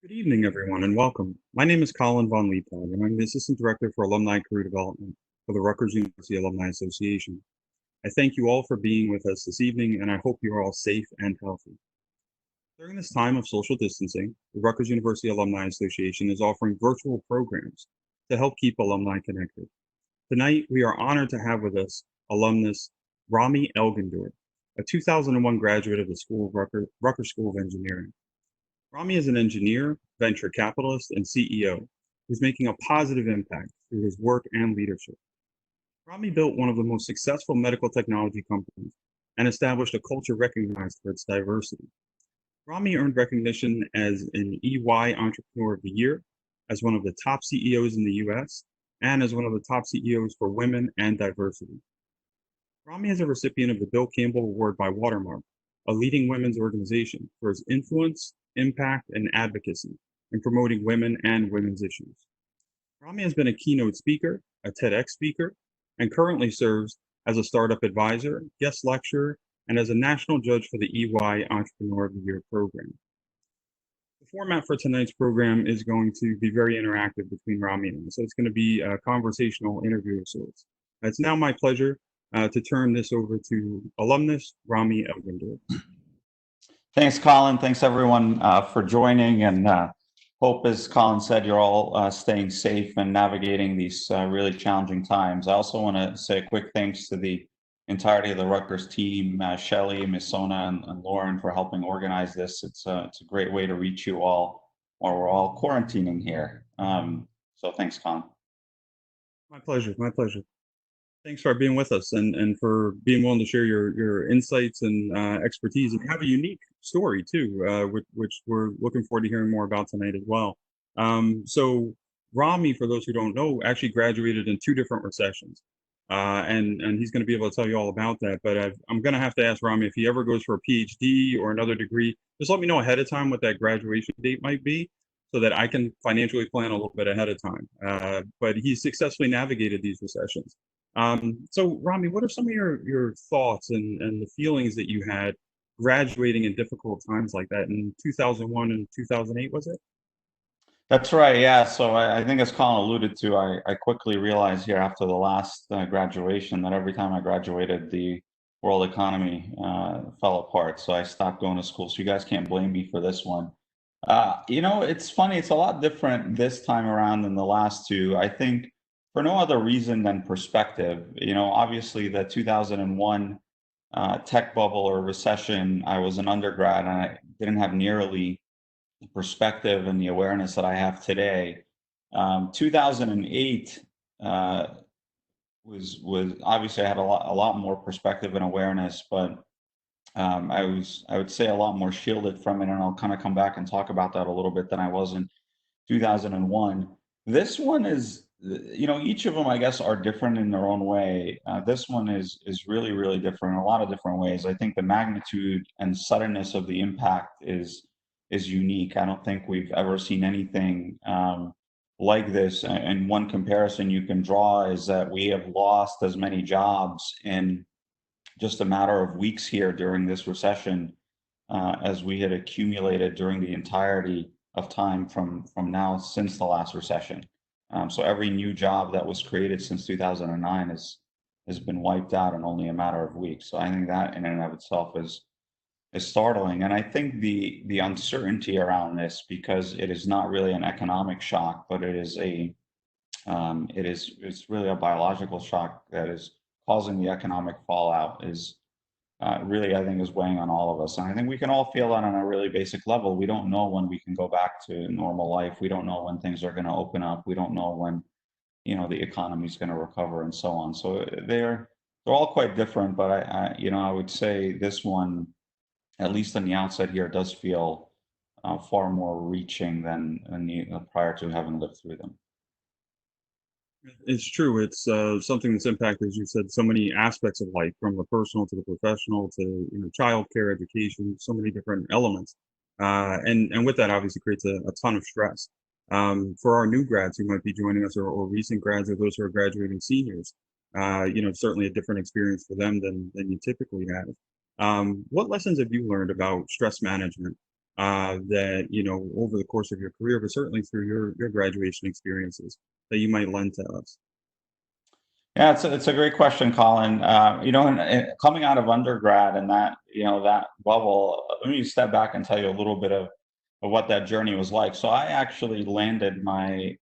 Good evening, everyone, and welcome. My name is Colin Von Liepad, and I'm the Assistant Director for Alumni Career Development for the Rutgers University Alumni Association. I thank you all for being with us this evening, and I hope you are all safe and healthy. During this time of social distancing, the Rutgers University Alumni Association is offering virtual programs to help keep alumni connected. Tonight, we are honored to have with us alumnus Rami Elghandour, a 2001 graduate of the Rutgers School of Engineering. Rami is an engineer, venture capitalist, and CEO who's making a positive impact through his work and leadership. Rami built one of the most successful medical technology companies and established a culture recognized for its diversity. Rami earned recognition as an EY Entrepreneur of the Year, as one of the top CEOs in the US, and as one of the top CEOs for women and diversity. Rami is a recipient of the Bill Campbell Award by Watermark, a leading women's organization, for his influence, impact, and advocacy in promoting women and women's issues. Rami has been a keynote speaker, a TEDx speaker, and currently serves as a startup advisor, guest lecturer, and as a national judge for the EY Entrepreneur of the Year program. The format for tonight's program is going to be very interactive between Rami and I, so it's going to be a conversational interview of sorts. It's now my pleasure to turn this over to alumnus Rami Elghandour. Thanks, Colin. Thanks, everyone, for joining. And hope, as Colin said, you're all staying safe and navigating these really challenging times. I also want to say a quick thanks to the entirety of the Rutgers team, Shelley, Miss Sona, and Lauren for helping organize this. It's a great way to reach you all while we're all quarantining here. So thanks, Colin. My pleasure. My pleasure. Thanks for being with us and for being willing to share your insights and expertise. And you have a unique story too, which we're looking forward to hearing more about tonight as well. So Rami, for those who don't know, actually graduated in two different recessions. And he's going to be able to tell you all about that. But I'm going to have to ask Rami if he ever goes for a PhD or another degree, just let me know ahead of time what that graduation date might be so that I can financially plan a little bit ahead of time. But he's successfully navigated these recessions. So Rami, what are some of your thoughts and the feelings that you had graduating in difficult times like that in 2001 and 2008, was it? That's right. Yeah. So I think, as Colin alluded to, I quickly realized here after the last graduation that every time I graduated, the world economy fell apart. So I stopped going to school. So you guys can't blame me for this one. It's funny. It's a lot different this time around than the last two. I think for no other reason than perspective. Obviously the 2001 tech bubble or recession, I was an undergrad and I didn't have nearly the perspective and the awareness that I have today. 2008 was obviously I had a lot more perspective and awareness, but I would say a lot more shielded from it, and I'll kind of come back and talk about that a little bit than I was in 2001. This one is, each of them, I guess, are different in their own way. This one is really, really different in a lot of different ways. I think the magnitude and suddenness of the impact is unique. I don't think we've ever seen anything like this. And one comparison you can draw is that we have lost as many jobs in just a matter of weeks here during this recession as we had accumulated during the entirety of time from now since the last recession. So every new job that was created since 2009 has been wiped out in only a matter of weeks. So I think that in and of itself is startling. And I think the uncertainty around this, because it is not really an economic shock, but it's really a biological shock that is causing the economic fallout, is really, I think, is weighing on all of us. And I think we can all feel that on a really basic level. We don't know when we can go back to normal life. We don't know when things are going to open up. We don't know when, the economy is going to recover and so on. So they're all quite different, but I would say this one, at least on the outset here, does feel far more reaching than prior to having lived through them. It's true. It's something that's impacted, as you said, so many aspects of life, from the personal to the professional to childcare, education, so many different elements. And with that, obviously, creates a ton of stress. For our new grads who might be joining us, or recent grads, or those who are graduating seniors, certainly a different experience for them than you typically have. What lessons have you learned about stress management that, over the course of your career, but certainly through your graduation experiences that you might lend to us? Yeah, it's a great question, Colin. Coming out of undergrad and that bubble, let me step back and tell you a little bit of what that journey was like. So I actually landed my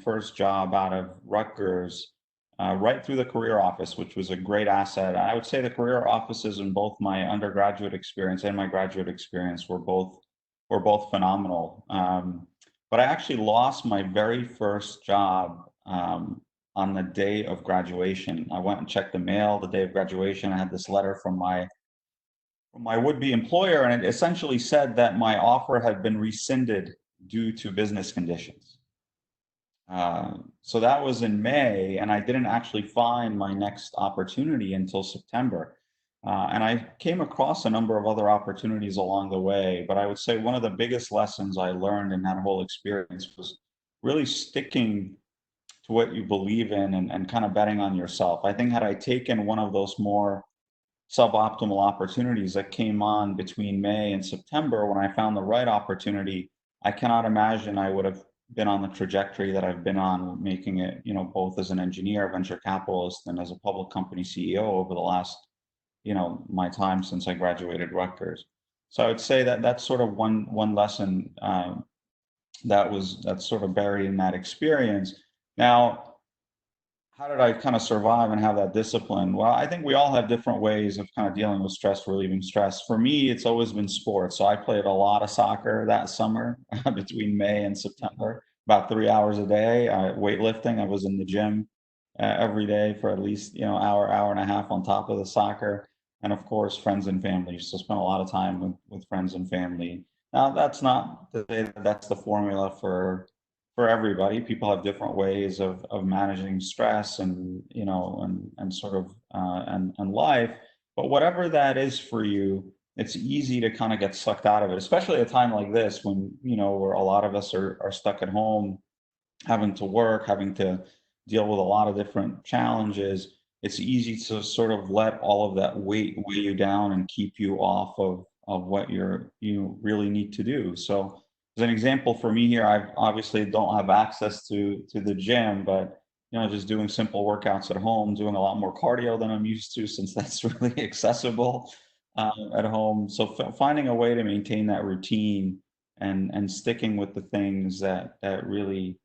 first job out of Rutgers right through the career office, which was a great asset. I would say the career offices in both my undergraduate experience and my graduate experience were both phenomenal. But I actually lost my very first job on the day of graduation. I went and checked the mail the day of graduation. I had this letter from my would-be employer, and it essentially said that my offer had been rescinded due to business conditions. So that was in May, and I didn't actually find my next opportunity until September. And I came across a number of other opportunities along the way, but I would say one of the biggest lessons I learned in that whole experience was really sticking to what you believe in and kind of betting on yourself. I think had I taken one of those more suboptimal opportunities that came on between May and September when I found the right opportunity, I cannot imagine I would have been on the trajectory that I've been on, making it, both as an engineer, venture capitalist, and as a public company CEO over the last, my time since I graduated Rutgers. So I would say that that's sort of one lesson that's sort of buried in that experience. Now, how did I kind of survive and have that discipline? Well, I think we all have different ways of kind of dealing with stress, relieving stress. For me, it's always been sports. So I played a lot of soccer that summer between May and September, about 3 hours a day. Weightlifting, I was in the gym every day for at least, hour and a half on top of the soccer. And of course, friends and family. So spent a lot of time with friends and family. Now, that's not to say that that's the formula for everybody. People have different ways of managing stress and and sort of and life. But whatever that is for you, it's easy to kind of get sucked out of it, especially at a time like this when where a lot of us are stuck at home, having to work, having to deal with a lot of different challenges. It's easy to sort of let all of that weight weigh you down and keep you off of what you really need to do. So as an example for me here, I obviously don't have access to the gym, but just doing simple workouts at home, doing a lot more cardio than I'm used to since that's really accessible at home. So finding a way to maintain that routine and sticking with the things that really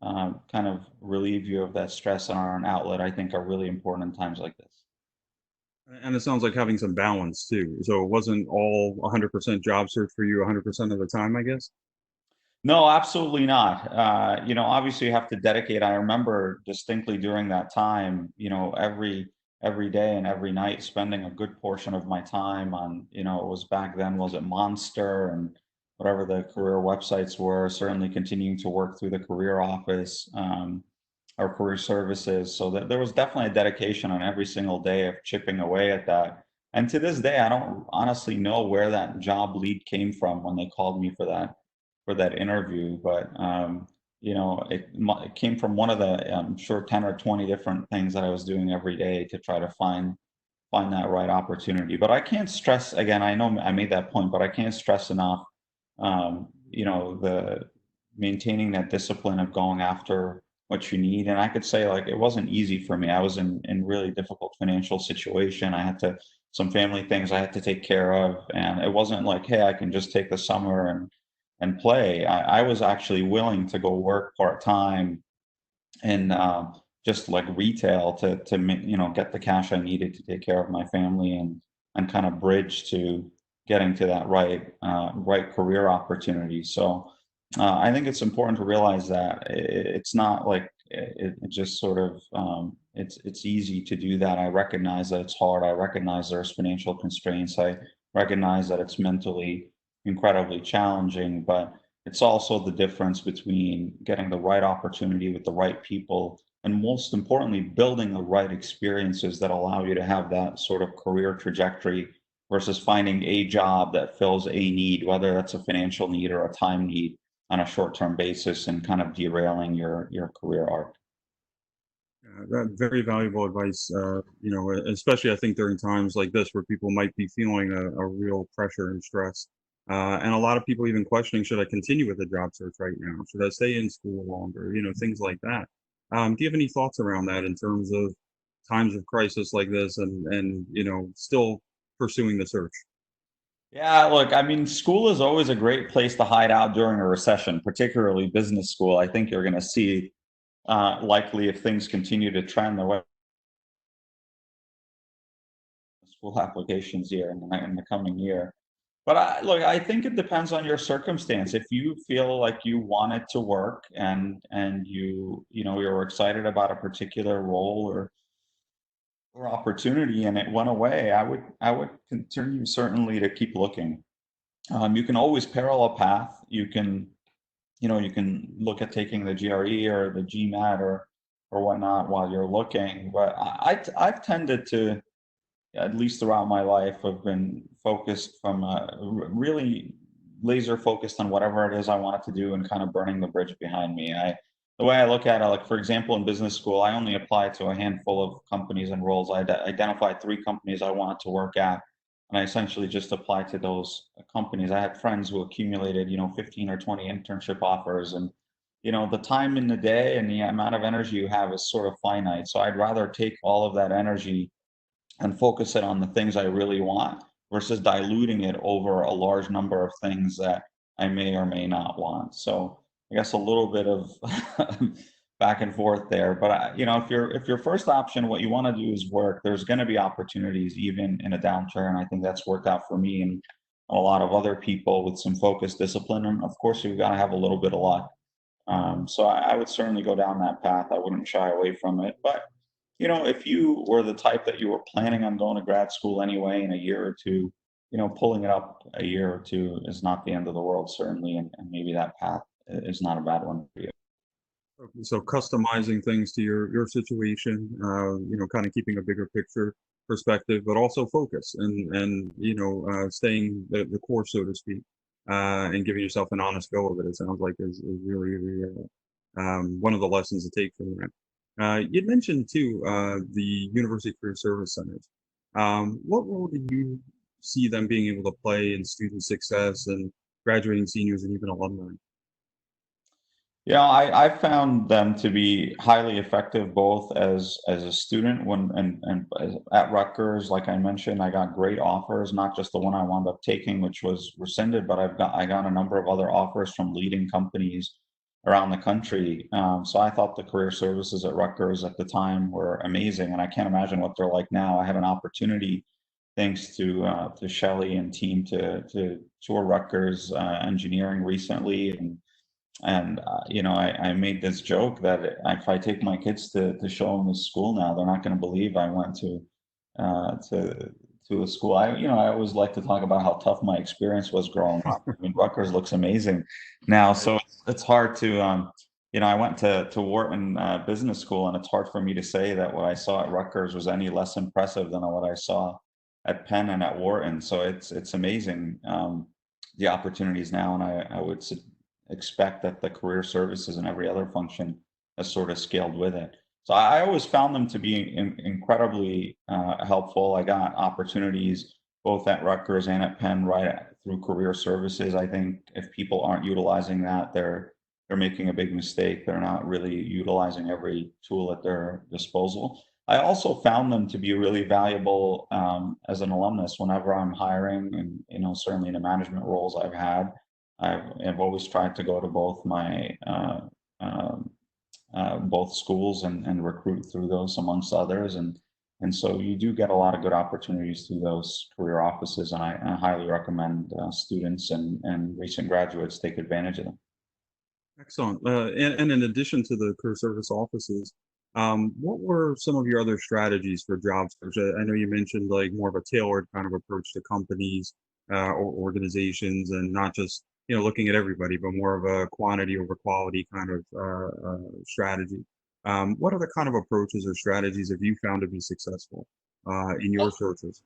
kind of relieve you of that stress and are an outlet, I think are really important in times like this. And it sounds like having some balance too. So it wasn't all 100% job search for you 100% of the time, I guess. No, absolutely not. Obviously you have to dedicate. I remember distinctly during that time, every day and every night spending a good portion of my time on, it was back then, was it Monster and whatever the career websites were, certainly continuing to work through the career office, or career services. So that there was definitely a dedication on every single day of chipping away at that. And to this day, I don't honestly know where that job lead came from when they called me for that interview, but it came from one of the I'm sure 10 or 20 different things that I was doing every day to try to find that right opportunity. But I can't stress again. I know I made that point, but I can't stress enough. The maintaining that discipline of going after what you need. And I could say like it wasn't easy for me. I was in really difficult financial situation. I had to some family things I had to take care of, and it wasn't like, hey, I can just take the summer and play. I was actually willing to go work part time in just like retail to get the cash I needed to take care of my family and kind of bridge to getting to that right career opportunity. So I think it's important to realize that it's not like it just sort of it's easy to do that. I recognize that it's hard. I recognize there's financial constraints. I recognize that it's mentally incredibly challenging, but it's also the difference between getting the right opportunity with the right people and most importantly, building the right experiences that allow you to have that sort of career trajectory versus finding a job that fills a need, whether that's a financial need or a time need on a short-term basis and kind of derailing your career arc. That very valuable advice. Especially I think during times like this where people might be feeling a real pressure and stress. And a lot of people even questioning, should I continue with the job search right now? Should I stay in school longer? Things like that. Do you have any thoughts around that in terms of times of crisis like this and still pursuing the search? Yeah, look, I mean, school is always a great place to hide out during a recession, particularly business school. I think you're going to see, likely, if things continue to trend the way school applications here in the coming year. But look, I think it depends on your circumstance. If you feel like you want it to work and you're excited about a particular role or opportunity and it went away, I would continue certainly to keep looking. You can always parallel path. You can look at taking the GRE or the GMAT or whatnot while you're looking. But I've tended to, at least throughout my life, have been focused from really laser focused on whatever it is I wanted to do and kind of burning the bridge behind me. The way I look at it, like for example, in business school, I only applied to a handful of companies and roles. I identified 3 companies I wanted to work at, and I essentially just applied to those companies. I had friends who accumulated, 15 or 20 internship offers, and the time in the day and the amount of energy you have is sort of finite. So I'd rather take all of that energy and focus it on the things I really want versus diluting it over a large number of things that I may or may not want. So I guess a little bit of back and forth there. But if your first option, what you want to do is work, there's going to be opportunities even in a downturn. I think that's worked out for me and a lot of other people with some focused discipline. And of course, you've got to have a little bit of luck. So I would certainly go down that path. I wouldn't shy away from it. But if you were the type that you were planning on going to grad school anyway in a year or two, pulling it up a year or two is not the end of the world, certainly, and maybe that path is not a bad one for you. Okay, so customizing things to your situation, kind of keeping a bigger picture perspective, but also focus and staying the course, so to speak, and giving yourself an honest go of it. It sounds like is really, really one of the lessons to take from that. You'd mentioned too the University Career Service Centers. What role do you see them being able to play in student success and graduating seniors and even alumni? Yeah, I found them to be highly effective both as a student at Rutgers. Like I mentioned, I got great offers, not just the one I wound up taking, which was rescinded, but I got a number of other offers from leading companies around the country. So I thought the career services at Rutgers at the time were amazing, and I can't imagine what they're like now. I had an opportunity, thanks to Shelley and team, to tour Rutgers engineering recently, and I made this joke that if I take my kids to show them this school now, they're not going to believe I went uh, to to a school. I always like to talk about how tough my experience was growing up. I mean, Rutgers looks amazing now, Right. so it's hard to I went to Wharton Business School, and it's hard for me to say that what I saw at Rutgers was any less impressive than what I saw at Penn and at Wharton. So it's amazing, the opportunities now, and I would expect that the career services and every other function has sort of scaled with it. So I always found them to be incredibly helpful. I got opportunities both at Rutgers and at Penn through career services. I think if people aren't utilizing that, they're making a big mistake. They're not really utilizing every tool at their disposal. I also found them to be really valuable as an alumnus whenever I'm hiring, and certainly in the management roles I've had. I've always tried to go to both schools and recruit through those amongst others, and so you do get a lot of good opportunities through those career offices, and I highly recommend students and recent graduates take advantage of them. Excellent. And in addition to the career service offices, what were some of your other strategies for job search? I know you mentioned like more of a tailored kind of approach to companies or organizations, and not just looking at everybody, but more of a quantity over quality kind of strategy. What other kind of approaches or strategies have you found to be successful in your searches?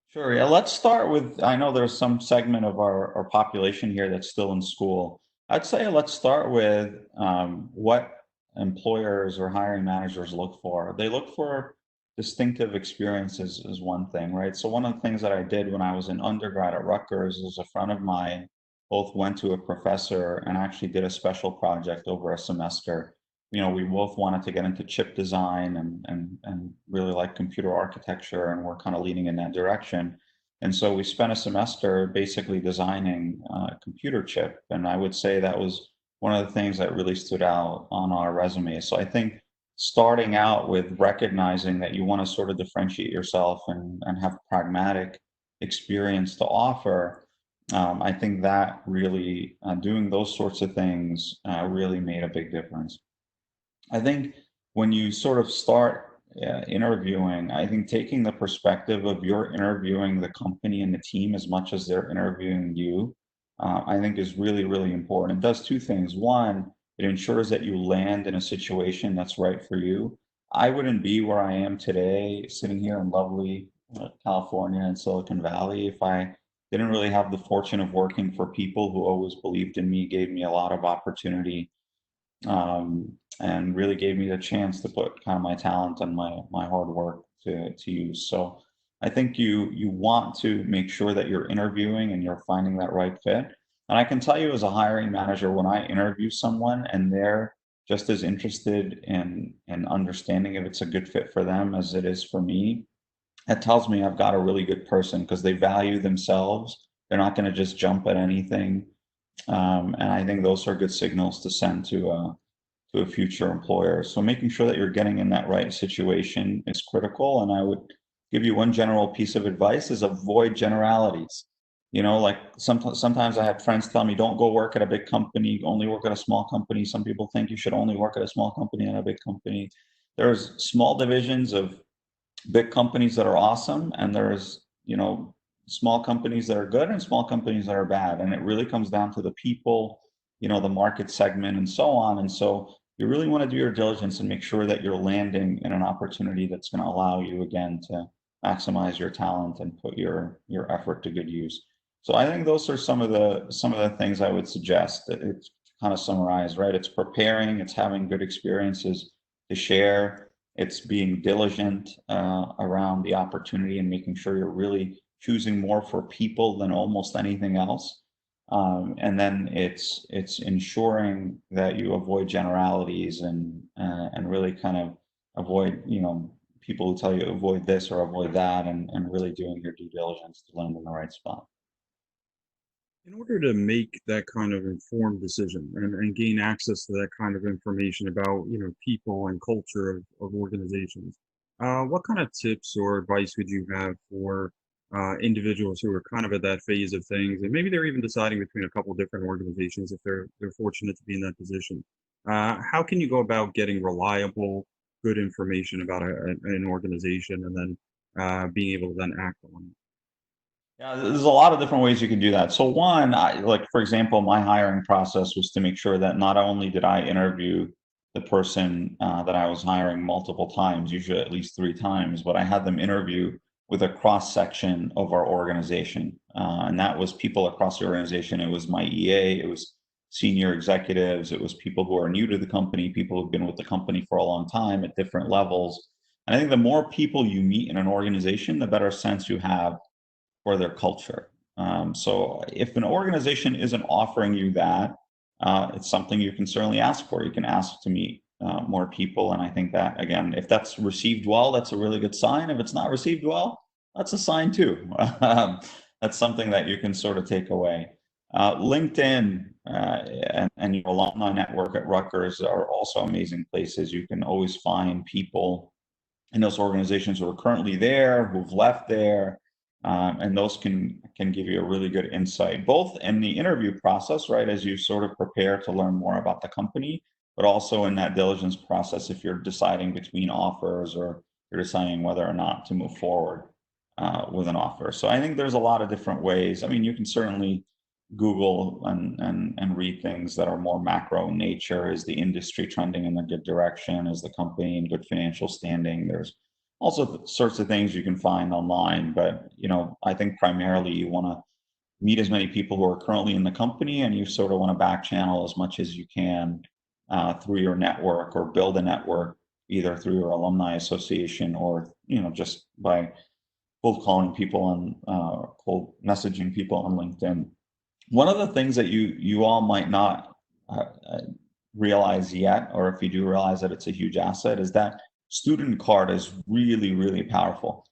Sure. Yeah. Let's start with, I know there's some segment of our population here that's still in school. I'd say let's start with what employers or hiring managers look for. They look for distinctive experience is one thing, right? So one of the things that I did when I was in undergrad at Rutgers is a friend of mine both went to a professor and actually did a special project over a semester. You know, we both wanted to get into chip design and really like computer architecture, and we're kind of leaning in that direction. And so we spent a semester basically designing a computer chip. And I would say that was one of the things that really stood out on our resume. So I think starting out with recognizing that you want to sort of differentiate yourself and have pragmatic experience to offer, I think that really doing those sorts of things really made a big difference. I think when you sort of start interviewing, I think taking the perspective of you're interviewing the company and the team as much as they're interviewing you, I think is really, really important. It does two things. One, it ensures that you land in a situation that's right for you. I wouldn't be where I am today, sitting here in lovely California and Silicon Valley, if I didn't really have the fortune of working for people who always believed in me, gave me a lot of opportunity, and really gave me the chance to put kind of my talent and my hard work to use. So I think you want to make sure that you're interviewing and you're finding that right fit. And I can tell you as a hiring manager, when I interview someone and they're just as interested in understanding if it's a good fit for them as it is for me, that tells me I've got a really good person because they value themselves. They're not going to just jump at anything. And I think those are good signals to send to a future employer. So making sure that you're getting in that right situation is critical. And I would give you one general piece of advice is avoid generalities. You know, like sometimes I have friends tell me, don't go work at a big company, only work at a small company. Some people think you should only work at a small company and a big company. There's small divisions of big companies that are awesome, and there's, you know, small companies that are good and small companies that are bad. And it really comes down to the people, you know, the market segment and so on. And so you really want to do your diligence and make sure that you're landing in an opportunity that's going to allow you again to maximize your talent and put your effort to good use. So I think those are some of the things I would suggest. That it's kind of summarized, right? It's preparing, it's having good experiences to share, it's being diligent around the opportunity and making sure you're really choosing more for people than almost anything else. And then it's ensuring that you avoid generalities and really kind of avoid, you know, people who tell you avoid this or avoid that, and really doing your due diligence to land in the right spot. In order to make that kind of informed decision and gain access to that kind of information about, people and culture of organizations, what kind of tips or advice would you have for individuals who are kind of at that phase of things, and maybe they're even deciding between a couple of different organizations if they're fortunate to be in that position? How can you go about getting reliable, good information about an organization, and then being able to then act on it? Yeah, there's a lot of different ways you can do that. So one, like for example, my hiring process was to make sure that not only did I interview the person that I was hiring multiple times, usually at least three times, but I had them interview with a cross section of our organization, and that was people across the organization. It was my EA, it was senior executives, it was people who are new to the company, people who've been with the company for a long time at different levels. And I think the more people you meet in an organization, the better sense you have for their culture. So if an organization isn't offering you that, it's something you can certainly ask for. You can ask to meet more people. And I think that, again, if that's received well, that's a really good sign. If it's not received well, that's a sign too. That's something that you can sort of take away. LinkedIn and your alumni network at Rutgers are also amazing places. You can always find people in those organizations who are currently there, who've left there, and those can give you a really good insight, both in the interview process, right, as you sort of prepare to learn more about the company, but also in that diligence process if you're deciding between offers or you're deciding whether or not to move forward with an offer. So I think there's a lot of different ways. I mean, you can certainly Google and read things that are more macro in nature. Is the industry trending in a good direction? Is the company in good financial standing? There's also sorts of things you can find online, but I think primarily you want to meet as many people who are currently in the company, and you sort of want to back channel as much as you can through your network or build a network either through your alumni association or, just by cold calling people on, cold messaging people on LinkedIn. One of the things that you all might not realize yet, or if you do realize that it's a huge asset, is that student card is really, really powerful.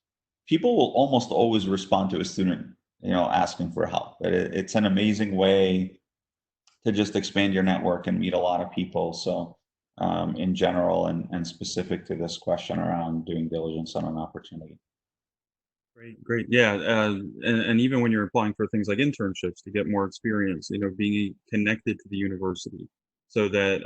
People will almost always respond to a student, asking for help. It's an amazing way to just expand your network and meet a lot of people. So, in general and specific to this question around doing diligence on an opportunity. Great, great. Yeah, and even when you're applying for things like internships to get more experience, being connected to the university so that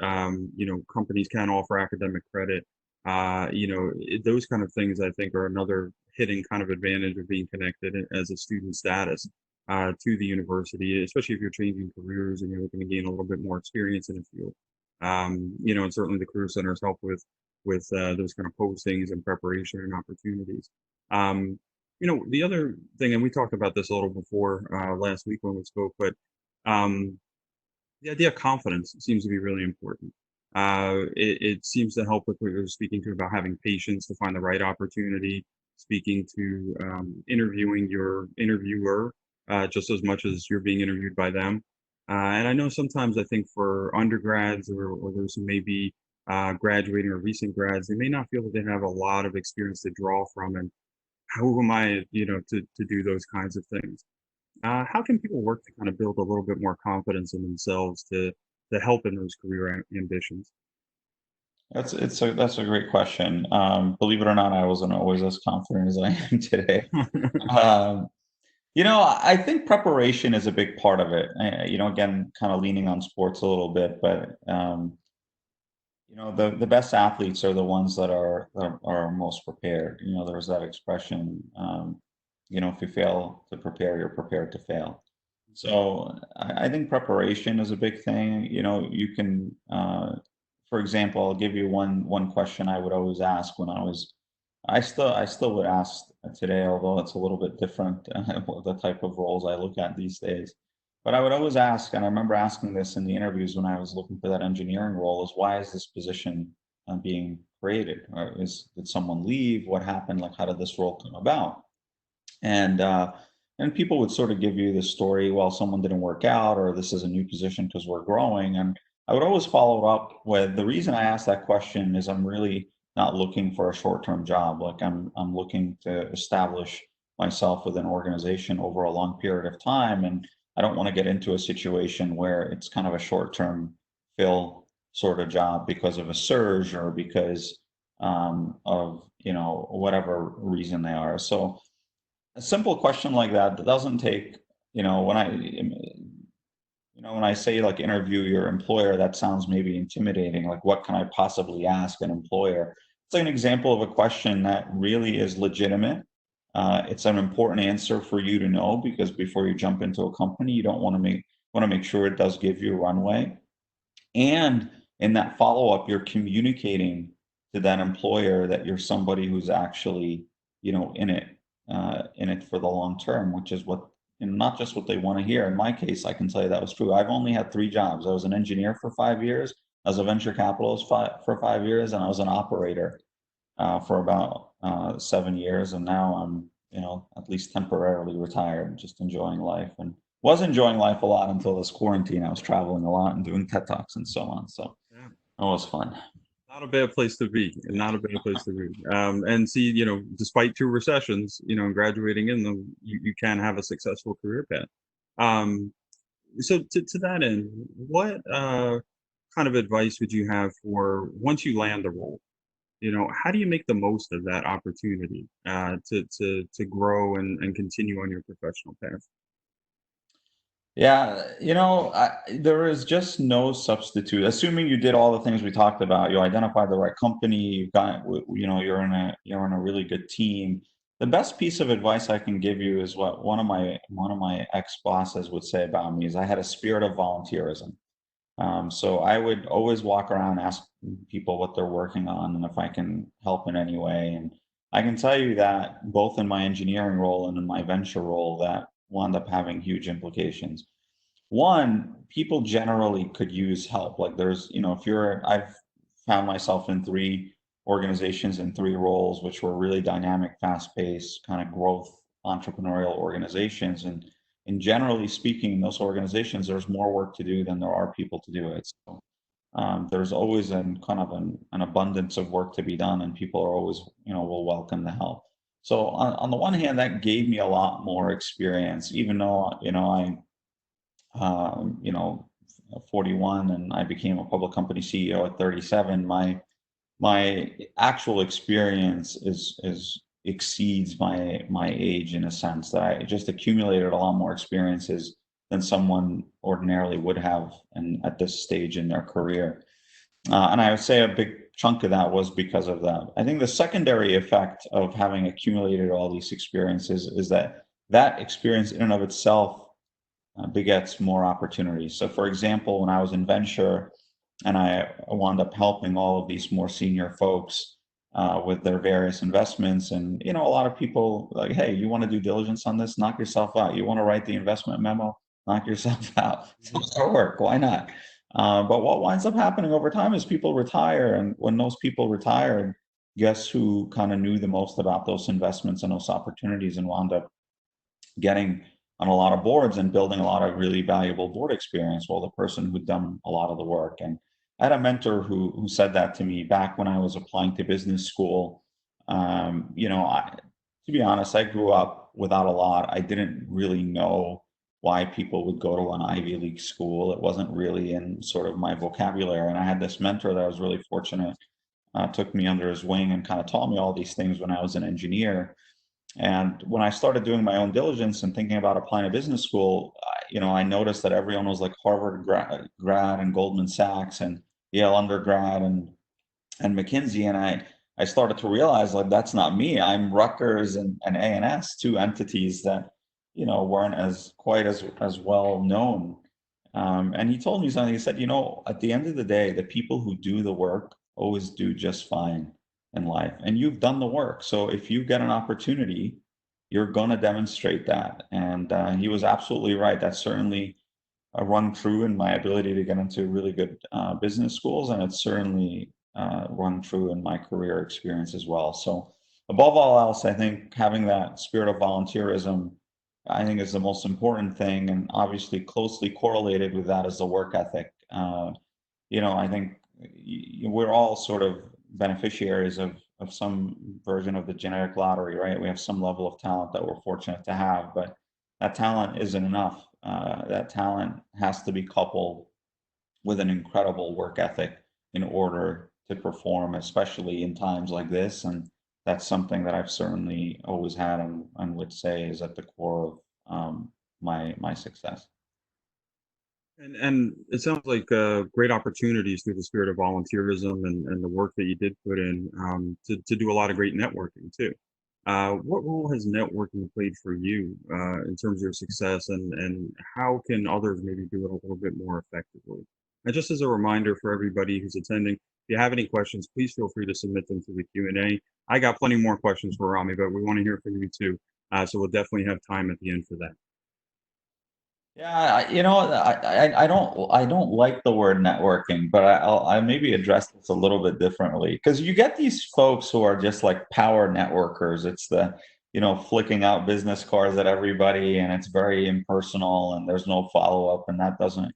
companies can offer academic credit. Those kind of things I think are another hidden kind of advantage of being connected as a student status to the university, especially if you're changing careers and you're looking to gain a little bit more experience in a field. And certainly the career centers help with those kind of postings and preparation and opportunities. Um, the other thing, and we talked about this a little before last week when we spoke, but um, the idea of confidence seems to be really important. It seems to help with what you're speaking to about having patience to find the right opportunity, speaking to interviewing your interviewer just as much as you're being interviewed by them. And I know sometimes I think for undergrads or those who may be graduating or recent grads, they may not feel that they have a lot of experience to draw from. And who am I, to do those kinds of things? How can people work to kind of build a little bit more confidence in themselves to help in those career ambitions? That's a great question. Believe it or not, I wasn't always as confident as I am today. Um, I think preparation is a big part of it. Again, kind of leaning on sports a little bit, but the best athletes are the ones that are most prepared. There's that expression. If you fail to prepare, you're prepared to fail. So I think preparation is a big thing. You can, for example, I'll give you one question I would always ask when I still would ask today, although it's a little bit different the type of roles I look at these days. But I would always ask, and I remember asking this in the interviews when I was looking for that engineering role, is why is this position being created? Or did someone leave? What happened? Like, how did this role come about? And and people would sort of give you the story, well, someone didn't work out, or this is a new position because we're growing. And I would always follow up with, the reason I ask that question is I'm really not looking for a short-term job. Like, I'm looking to establish myself with an organization over a long period of time, and I don't want to get into a situation where it's kind of a short-term fill sort of job because of a surge or because of whatever reason they are. So a simple question like that doesn't take, when I say like interview your employer, that sounds maybe intimidating. Like, what can I possibly ask an employer? It's like an example of a question that really is legitimate. It's an important answer for you to know, because before you jump into a company, you don't want to make sure it does give you runway. And in that follow-up, you're communicating to that employer that you're somebody who's actually, in it for the long term, which is what, not just what they want to hear. In my case, I can tell you that was true. I've only had 3 jobs. I was an engineer for 5 years. I was a venture capitalist for 5 years, and I was an operator for about 7 years. And now I'm, at least temporarily retired, just enjoying life, and was enjoying life a lot until this quarantine. I was traveling a lot and doing TED Talks and so on. So Yeah. that was fun. Not a bad place to be, and not a bad place to be. And see, despite 2 recessions, graduating in them, you can have a successful career path. Um, so to that end, what kind of advice would you have for once you land a role? How do you make the most of that opportunity to grow and continue on your professional path? Yeah, there is just no substitute. Assuming you did all the things we talked about, you identified the right company, you've got, you're in a really good team. The best piece of advice I can give you is what one of my ex bosses would say about me is I had a spirit of volunteerism. So I would always walk around, ask people what they're working on and if I can help in any way. And I can tell you that both in my engineering role and in my venture role, that wound up having huge implications. One, people generally could use help. Like, there's, if I've found myself in 3 organizations in 3 roles, which were really dynamic, fast-paced, kind of growth entrepreneurial organizations. And generally speaking, in those organizations, there's more work to do than there are people to do it. So there's always an abundance of work to be done, and people are always, will welcome the help. So on the one hand, that gave me a lot more experience, even though, I, 41 and I became a public company CEO at 37. My actual experience is exceeds my age, in a sense that I just accumulated a lot more experiences than someone ordinarily would have at this stage in their career. And I would say a big chunk of that was because of that. I think the secondary effect of having accumulated all these experiences is that experience in and of itself begets more opportunities. So for example, when I was in venture and I wound up helping all of these more senior folks with their various investments, and a lot of people like, hey, you want to do diligence on this? Knock yourself out. You want to write the investment memo? Knock yourself out. It's work. Why not? But what winds up happening over time is people retire, and when those people retire, guess who kind of knew the most about those investments and those opportunities and wound up getting on a lot of boards and building a lot of really valuable board experience? Well, the person who'd done a lot of the work. And I had a mentor who said that to me back when I was applying to business school. To be honest, I grew up without a lot. I didn't really know why people would go to an Ivy League school. It wasn't really in sort of my vocabulary. And I had this mentor that I was really fortunate, took me under his wing and kind of taught me all these things when I was an engineer. And when I started doing my own diligence and thinking about applying to business school, I noticed that everyone was like Harvard grad and Goldman Sachs and Yale undergrad and McKinsey. And I started to realize, like, that's not me. I'm Rutgers and A&S, two entities that, weren't quite as well known. And he told me something. He said, at the end of the day, the people who do the work always do just fine in life, and you've done the work. So if you get an opportunity, you're going to demonstrate that. And he was absolutely right. That's certainly rung true in my ability to get into really good business schools, and it's certainly rung true in my career experience as well. So above all else, I think having that spirit of volunteerism, I think, is the most important thing, and obviously closely correlated with that is the work ethic. I think we're all sort of beneficiaries of some version of the genetic lottery, right? We have some level of talent that we're fortunate to have, but that talent isn't enough. That talent has to be coupled with an incredible work ethic in order to perform, especially in times like this. And that's something that I've certainly always had, and would say is at the core of my success. And it sounds like great opportunities through the spirit of volunteerism and the work that you did put in to do a lot of great networking too. What role has networking played for you in terms of your success, and how can others maybe do it a little bit more effectively? And just as a reminder for everybody who's attending, if you have any questions, please feel free to submit them to the Q&A. I got plenty more questions for Rami, but we want to hear from you too. So we'll definitely have time at the end for that. Yeah, I don't like the word networking, but I maybe address this a little bit differently, because you get these folks who are just like power networkers. It's the, flicking out business cards at everybody, and it's very impersonal, and there's no follow-up, and that doesn't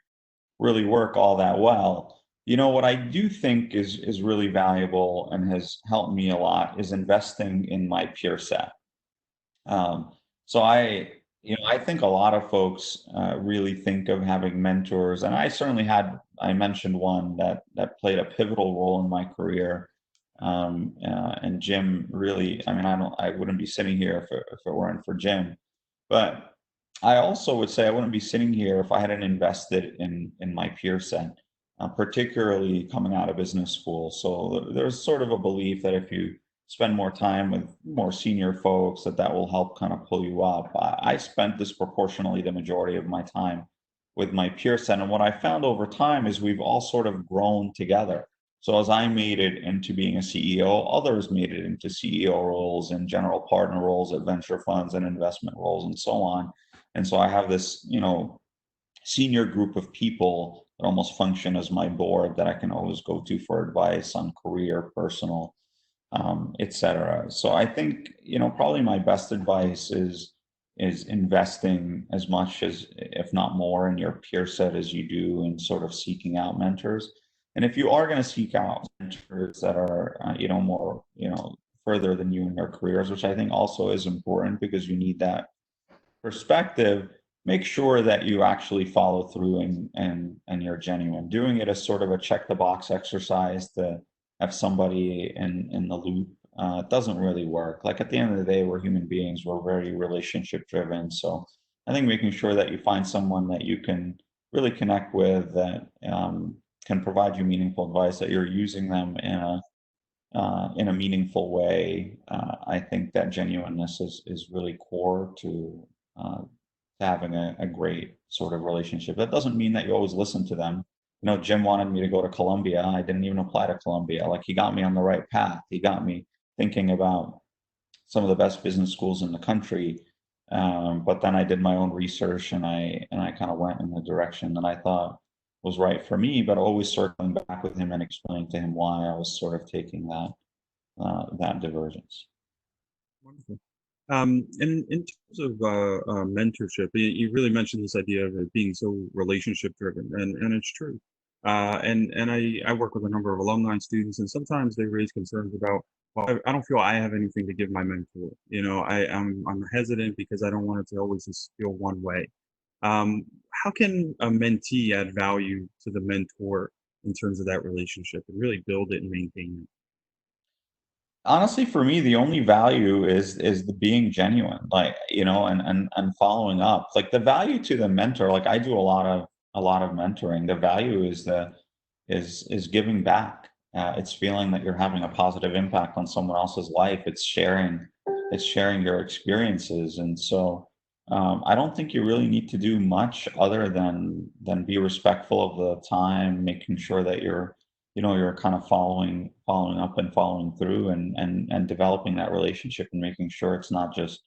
really work all that well. What I do think is really valuable and has helped me a lot is investing in my peer set. So I think a lot of folks really think of having mentors, and I certainly had. I mentioned one that played a pivotal role in my career, and Jim really. I mean, I wouldn't be sitting here if it weren't for Jim. But I also would say I wouldn't be sitting here if I hadn't invested in my peer set, particularly coming out of business school. So there's sort of a belief that if you spend more time with more senior folks, that will help kind of pull you up. I spent disproportionately the majority of my time with my peer set, and what I found over time is we've all sort of grown together. So as I made it into being a CEO, others made it into CEO roles and general partner roles at venture funds and investment roles and so on. And so I have this, senior group of people that almost function as my board that I can always go to for advice on career, personal, etc. So I think, probably my best advice is investing as much as, if not more, in your peer set as you do, and sort of seeking out mentors. And if you are going to seek out mentors that are, more, further than you in their careers, which I think also is important because you need that perspective, make sure that you actually follow through and you're genuine. Doing it as sort of a check the box exercise to have somebody in the loop doesn't really work. Like, at the end of the day, we're human beings. We're very relationship driven. So I think making sure that you find someone that you can really connect with, that can provide you meaningful advice, that you're using them in a meaningful way. I think that genuineness is really core uh, to having a great sort of relationship. That doesn't mean that you always listen to them. Jim wanted me to go to Columbia. I didn't even apply to Columbia. Like, he got me on the right path. He got me thinking about some of the best business schools in the country. But then I did my own research, and I kind of went in the direction that I thought was right for me, but always circling back with him and explaining to him why I was sort of taking that divergence. Wonderful. In terms of mentorship, you really mentioned this idea of it being so relationship driven, and it's true. And I work with a number of alumni students, and sometimes they raise concerns about, well, I don't feel I have anything to give my mentor. I'm hesitant because I don't want it to always just feel one way. How can a mentee add value to the mentor in terms of that relationship and really build it and maintain it? Honestly, for me, the only value is the being genuine, like, and following up. Like, the value to the mentor, like, I do a lot of mentoring. The value is giving back. It's feeling that you're having a positive impact on someone else's life. It's sharing your experiences. And so I don't think you really need to do much other than be respectful of the time, making sure that you're kind of following up and following through, and developing that relationship, and making sure it's not just,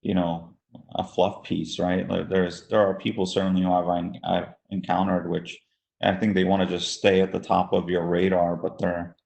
you know, a fluff piece, right? Like, there are people certainly who I've encountered, which I think they want to just stay at the top of your radar, but they're,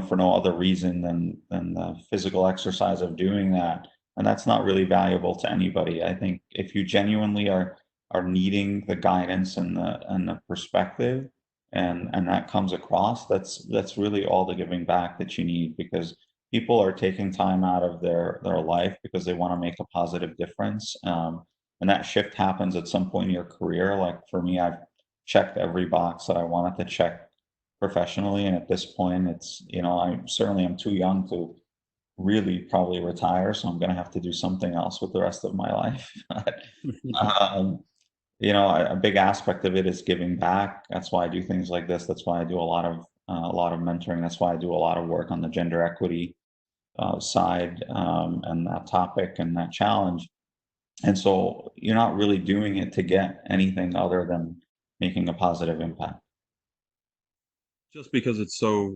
for no other reason than the physical exercise of doing that. And that's not really valuable to anybody. I think if you genuinely are needing the guidance and the perspective, and that comes across, that's really all the giving back that you need, because people are taking time out of their life because they want to make a positive difference. And that shift happens at some point in your career. Like, for me, I've checked every box that I wanted to check professionally, and at this point, it's, I'm too young to really probably retire, so I'm going to have to do something else with the rest of my life. um, a big aspect of it is giving back. That's why I do things like this. That's why I do a lot of mentoring. That's why I do a lot of work on the gender equity side, and that topic and that challenge. And so you're not really doing it to get anything other than making a positive impact. Just because it's so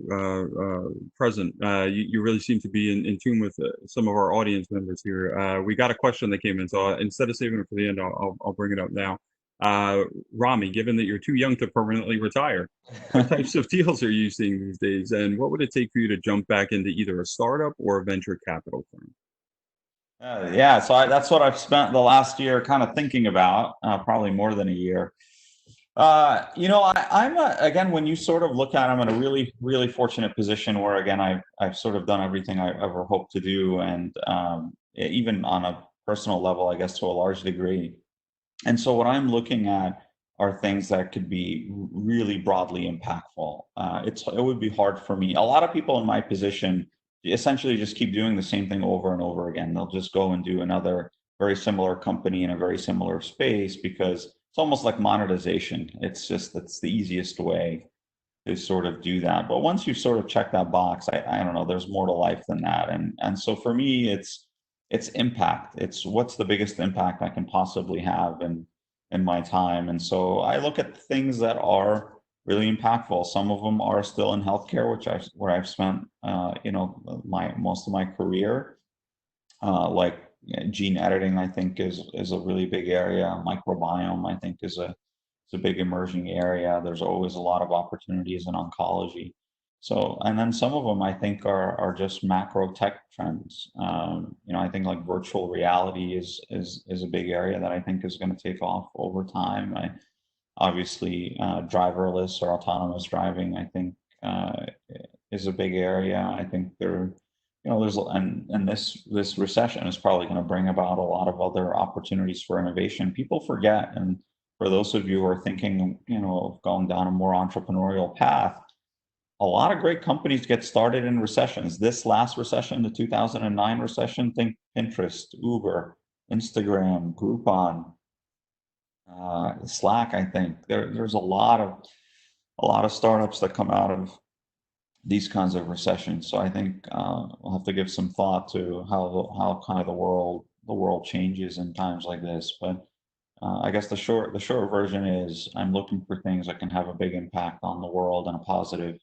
present, you really seem to be in tune with some of our audience members here. We got a question that came in, so instead of saving it for the end, I'll bring it up now. Rami, given that you're too young to permanently retire, what types of deals are you seeing these days, and what would it take for you to jump back into either a startup or a venture capital firm? Yeah, so that's what I've spent the last year kind of thinking about, probably more than a year. Again, when you sort of look at, I'm in a really, really fortunate position where, again, I've sort of done everything I ever hoped to do, and even on a personal level, I guess, to a large degree. And so what I'm looking at are things that could be really broadly impactful. It would be hard for me. A lot of people in my position essentially just keep doing the same thing over and over again. They'll just go and do another very similar company in a very similar space, because it's almost like monetization. That's the easiest way to sort of do that. But once you sort of check that box, I don't know, there's more to life than that. And so for me, it's impact. It's what's the biggest impact I can possibly have in my time. And so I look at things that are really impactful. Some of them are still in healthcare, where I've spent my most of my career. Like, gene editing, I think is a really big area. Microbiome, I think, is a big emerging area. There's always a lot of opportunities in oncology. So, and then some of them I think are just macro tech trends. I think like virtual reality is a big area that I think is going to take off over time. Obviously, driverless or autonomous driving, I think, is a big area. I think there's and this recession is probably going to bring about a lot of other opportunities for innovation. People forget, and for those of you who are thinking, of going down a more entrepreneurial path, a lot of great companies get started in recessions. This last recession, the 2009 recession, think Pinterest, Uber, Instagram, Groupon, Slack. I think there's a lot of startups that come out of these kinds of recessions. So I think we'll have to give some thought to how kind of the world changes in times like this. But I guess the short version is I'm looking for things that can have a big impact on the world and a positive,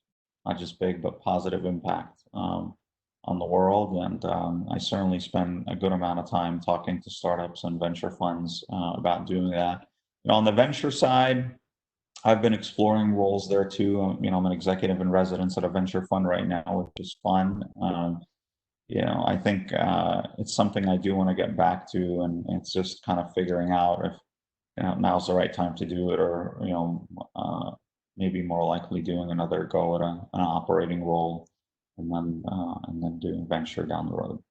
not just big, but positive impact on the world. And I certainly spend a good amount of time talking to startups and venture funds about doing that. On the venture side, I've been exploring roles there too. I'm an executive in residence at a venture fund right now, which is fun. I think it's something I do want to get back to, and it's just kind of figuring out if now's the right time to do it, or maybe more likely doing another go at an operating role, and then doing venture down the road.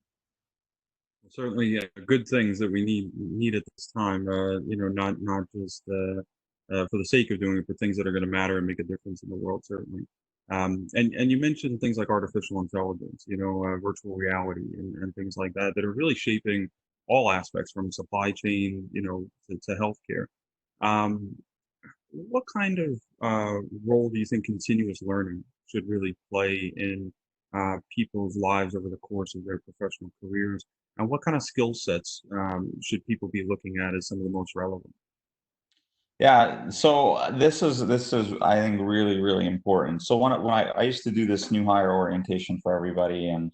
Certainly, good things that we need at this time. Not just for the sake of doing it, but things that are going to matter and make a difference in the world. Certainly, and you mentioned things like artificial intelligence, virtual reality, and things like that that are really shaping all aspects from supply chain, to healthcare. Um, what kind of role do you think continuous learning should really play in people's lives over the course of their professional careers? And what kind of skill sets should people be looking at as some of the most relevant? Yeah, so this is I think really really important. So when I used to do this new hire orientation for everybody, and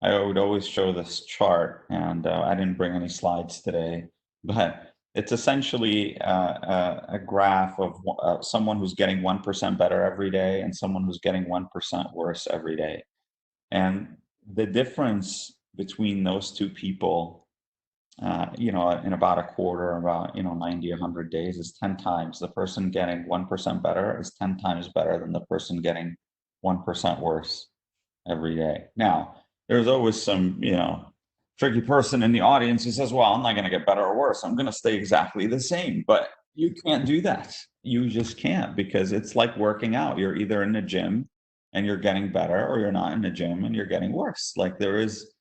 I would always show this chart, and I didn't bring any slides today, but it's essentially a graph of someone who's getting 1% better every day and someone who's getting 1% worse every day. And the difference between those two people, in about a quarter, about, 90, 100 days is 10 times. The person getting 1% better is 10 times better than the person getting 1% worse every day. Now, there's always some, tricky person in the audience who says, well, I'm not going to get better or worse. I'm going to stay exactly the same. But you can't do that. You just can't, because it's like working out. You're either in the gym and you're getting better, or you're not in the gym and you're getting worse. Like there is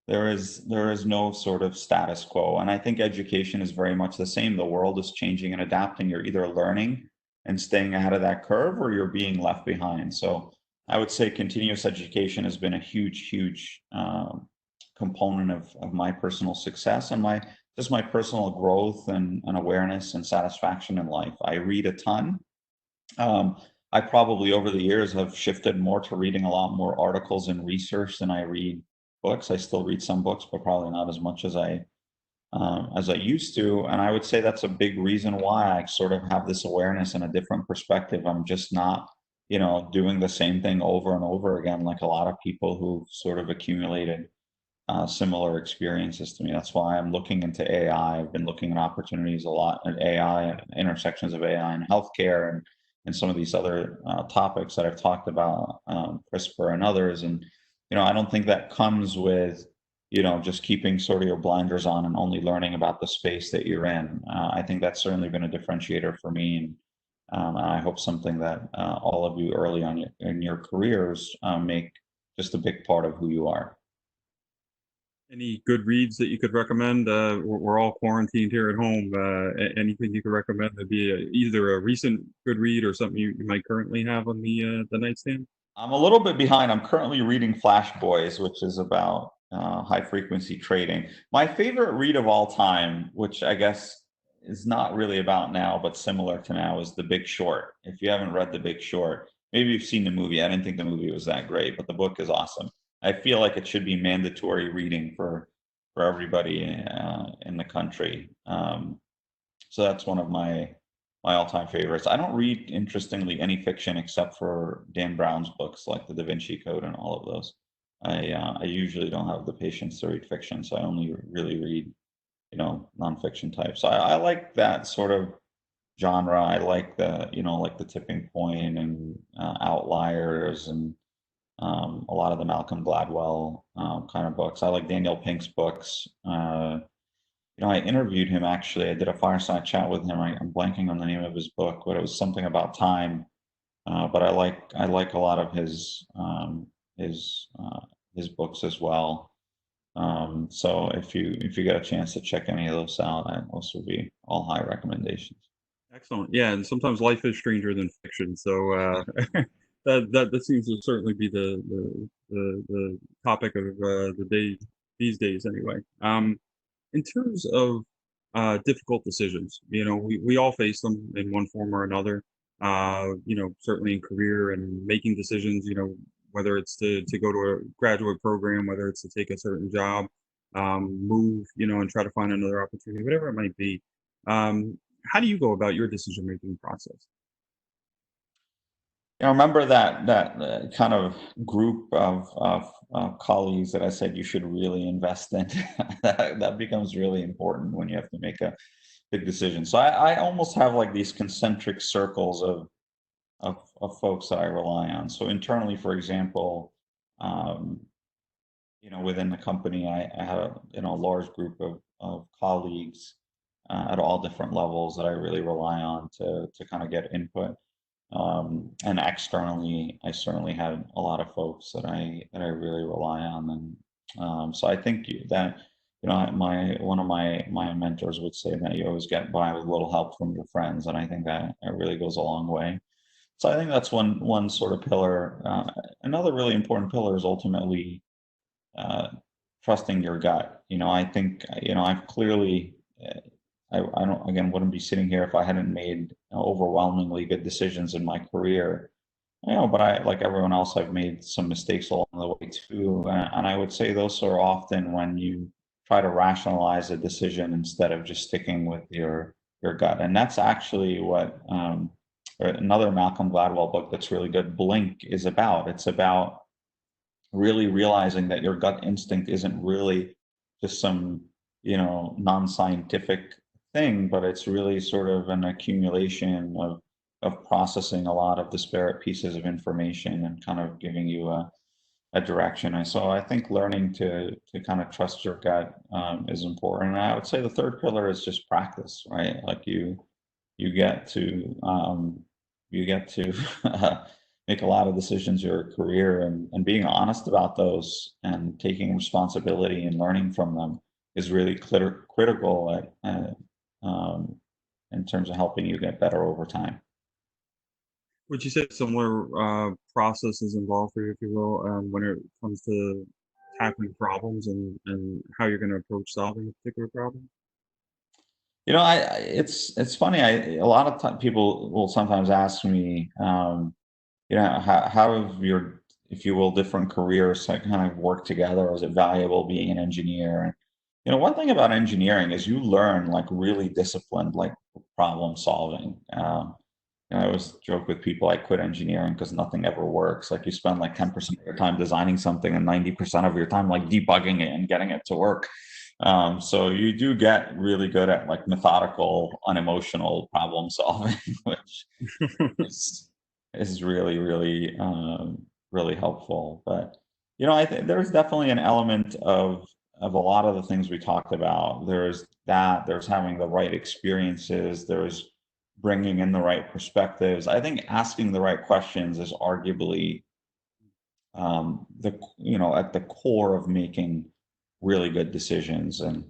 no sort of status quo. And I think education is very much the same. The world is changing and adapting. You're either learning and staying ahead of that curve, or you're being left behind. So I would say continuous education has been a huge, huge component of my personal success and my personal growth and awareness and satisfaction in life. I read a ton. I probably over the years have shifted more to reading a lot more articles and research than I read books. I still read some books, but probably not as much as I used to. And I would say that's a big reason why I sort of have this awareness and a different perspective. I'm just not, doing the same thing over and over again, like a lot of people who sort of accumulated similar experiences to me. That's why I'm looking into AI. I've been looking at opportunities a lot at AI and intersections of AI and healthcare, and some of these other topics that I've talked about, CRISPR and others. And, I don't think that comes with, just keeping sort of your blinders on and only learning about the space that you're in. I think that's certainly been a differentiator for me. And I hope something that all of you early on in your careers make just a big part of who you are. Any good reads that you could recommend? We're all quarantined here at home. Anything you could recommend that'd be either a recent good read or something you might currently have on the nightstand? I'm a little bit behind. I'm currently reading Flash Boys, which is about high frequency trading. My favorite read of all time, which I guess is not really about now, but similar to now, is The Big Short. If you haven't read The Big Short, maybe you've seen the movie. I didn't think the movie was that great, but the book is awesome. I feel like it should be mandatory reading for everybody in the country. So that's one of my my all-time favorites. I don't read, interestingly, any fiction except for Dan Brown's books, like The Da Vinci Code and all of those. I usually don't have the patience to read fiction, so I only really read, nonfiction type. So I like that sort of genre. I like like The Tipping Point and Outliers and a lot of the Malcolm Gladwell kind of books. I like Daniel Pink's books. I interviewed him actually. I did a fireside chat with him. I'm blanking on the name of his book, but it was something about time. But I like a lot of his his books as well. So if you get a chance to check any of those out, those would be all high recommendations. Excellent. Yeah, and sometimes life is stranger than fiction. So that seems to certainly be the topic of the day these days, anyway. In terms of difficult decisions, we all face them in one form or another. Certainly in career and making decisions. Whether it's to go to a graduate program, whether it's to take a certain job, move, and try to find another opportunity, whatever it might be. How do you go about your decision making process? Remember that kind of group of colleagues that I said you should really invest in. That becomes really important when you have to make a big decision. So I almost have like these concentric circles of folks that I rely on. So internally, for example, um, within the company, I have a large group of colleagues at all different levels that I really rely on to kind of get input. And externally, I certainly had a lot of folks that I really rely on, and so I think that my one of my mentors would say that you always get by with a little help from your friends, and I think that really goes a long way. So I think that's one sort of pillar. Another really important pillar is ultimately uh, trusting your gut. I think I've clearly. I don't again wouldn't be sitting here if I hadn't made overwhelmingly good decisions in my career. But I, like everyone else, I've made some mistakes along the way too. And I would say those are often when you try to rationalize a decision instead of just sticking with your gut. And that's actually what or another Malcolm Gladwell book that's really good, Blink, is about. It's about really realizing that your gut instinct isn't really just some, non-scientific thing, but it's really sort of an accumulation of processing a lot of disparate pieces of information and kind of giving you a direction. And so I think learning to kind of trust your gut is important. And I would say the third pillar is just practice, right? Like you get to you get to make a lot of decisions in your career, and being honest about those and taking responsibility and learning from them is really critical in terms of helping you get better over time. Would you say similar processes involved for you, if you will, when it comes to tackling problems and how you're going to approach solving a particular problem? It's funny. A lot of time people will sometimes ask me, how have your, if you will, different careers like kind of work together? Or is it valuable being an engineer? And, one thing about engineering is you learn like really disciplined, like problem solving. I always joke with people, I quit engineering because nothing ever works. Like you spend like 10% of your time designing something and 90% of your time like debugging it and getting it to work. So you do get really good at like methodical, unemotional problem solving, which is is really, really, really helpful. But I think there's definitely an element of a lot of the things we talked about. There's having the right experiences, there's bringing in the right perspectives. I think asking the right questions is arguably at the core of making really good decisions. And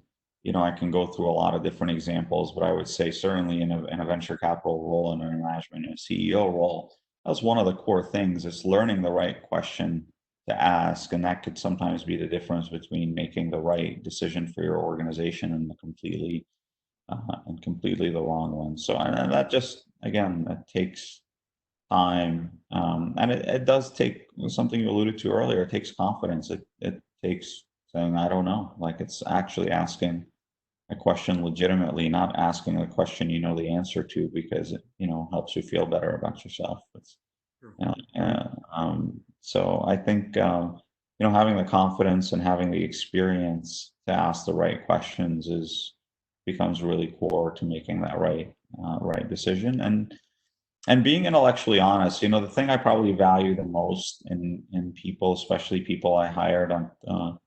I can go through a lot of different examples, but I would say certainly in a venture capital role and in a management and a CEO role, that's one of the core things is learning the right question to ask, and that could sometimes be the difference between making the right decision for your organization and completely the wrong one. So and that just again that takes time. And it does take something you alluded to earlier. It takes confidence. It takes saying, I don't know. Like it's actually asking a question legitimately, not asking a question you know the answer to because it, helps you feel better about yourself. It's, Sure. so I think, having the confidence and having the experience to ask the right questions becomes really core to making that right decision. And being intellectually honest, the thing I probably value the most in people, especially people I hired on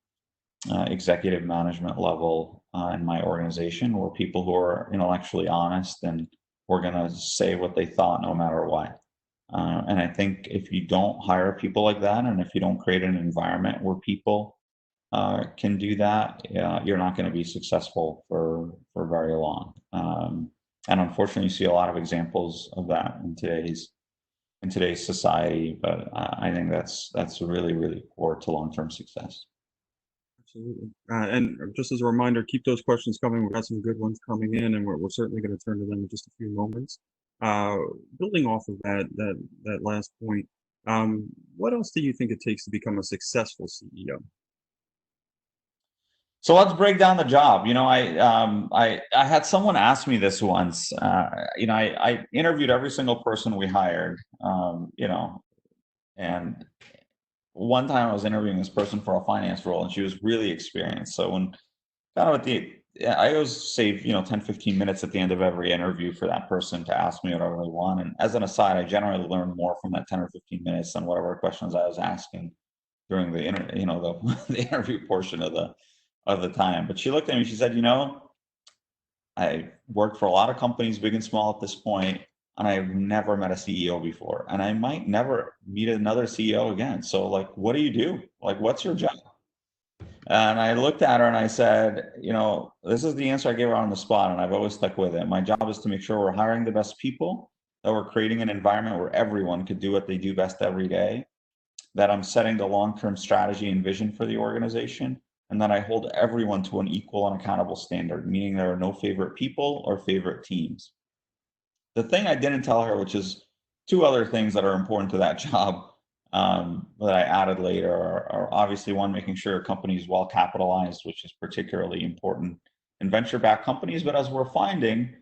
executive management level in my organization, were people who are intellectually honest and were going to say what they thought no matter what. And I think if you don't hire people like that, and if you don't create an environment where people can do that, you're not going to be successful for very long. And unfortunately, you see a lot of examples of that in today's society. But I think that's really, really core to long-term success. Absolutely. And just as a reminder, keep those questions coming. We've got some good ones coming in, and we're certainly going to turn to them in just a few moments. Uh, Building off of that last point, what else do you think it takes to become a successful CEO? So let's break down the job. I had someone ask me this once. I interviewed every single person we hired. And one time I was interviewing this person for a finance role, and she was really experienced. So when kind of at the yeah, I always save 10, 15 minutes at the end of every interview for that person to ask me whatever they want. And as an aside, I generally learn more from that 10 or 15 minutes than whatever questions I was asking during the interview portion of the time. But she looked at me, she said, I worked for a lot of companies, big and small at this point, and I've never met a CEO before. And I might never meet another CEO again. So like, what do you do? Like, what's your job? And I looked at her and I said, this is the answer I gave her on the spot, and I've always stuck with it. My job is to make sure we're hiring the best people, that we're creating an environment where everyone could do what they do best every day, that I'm setting the long-term strategy and vision for the organization, and that I hold everyone to an equal and accountable standard, meaning there are no favorite people or favorite teams. The thing I didn't tell her, which is two other things that are important to that job, that I added later, are obviously one, making sure a company is well capitalized, which is particularly important in venture-backed companies. But as we're finding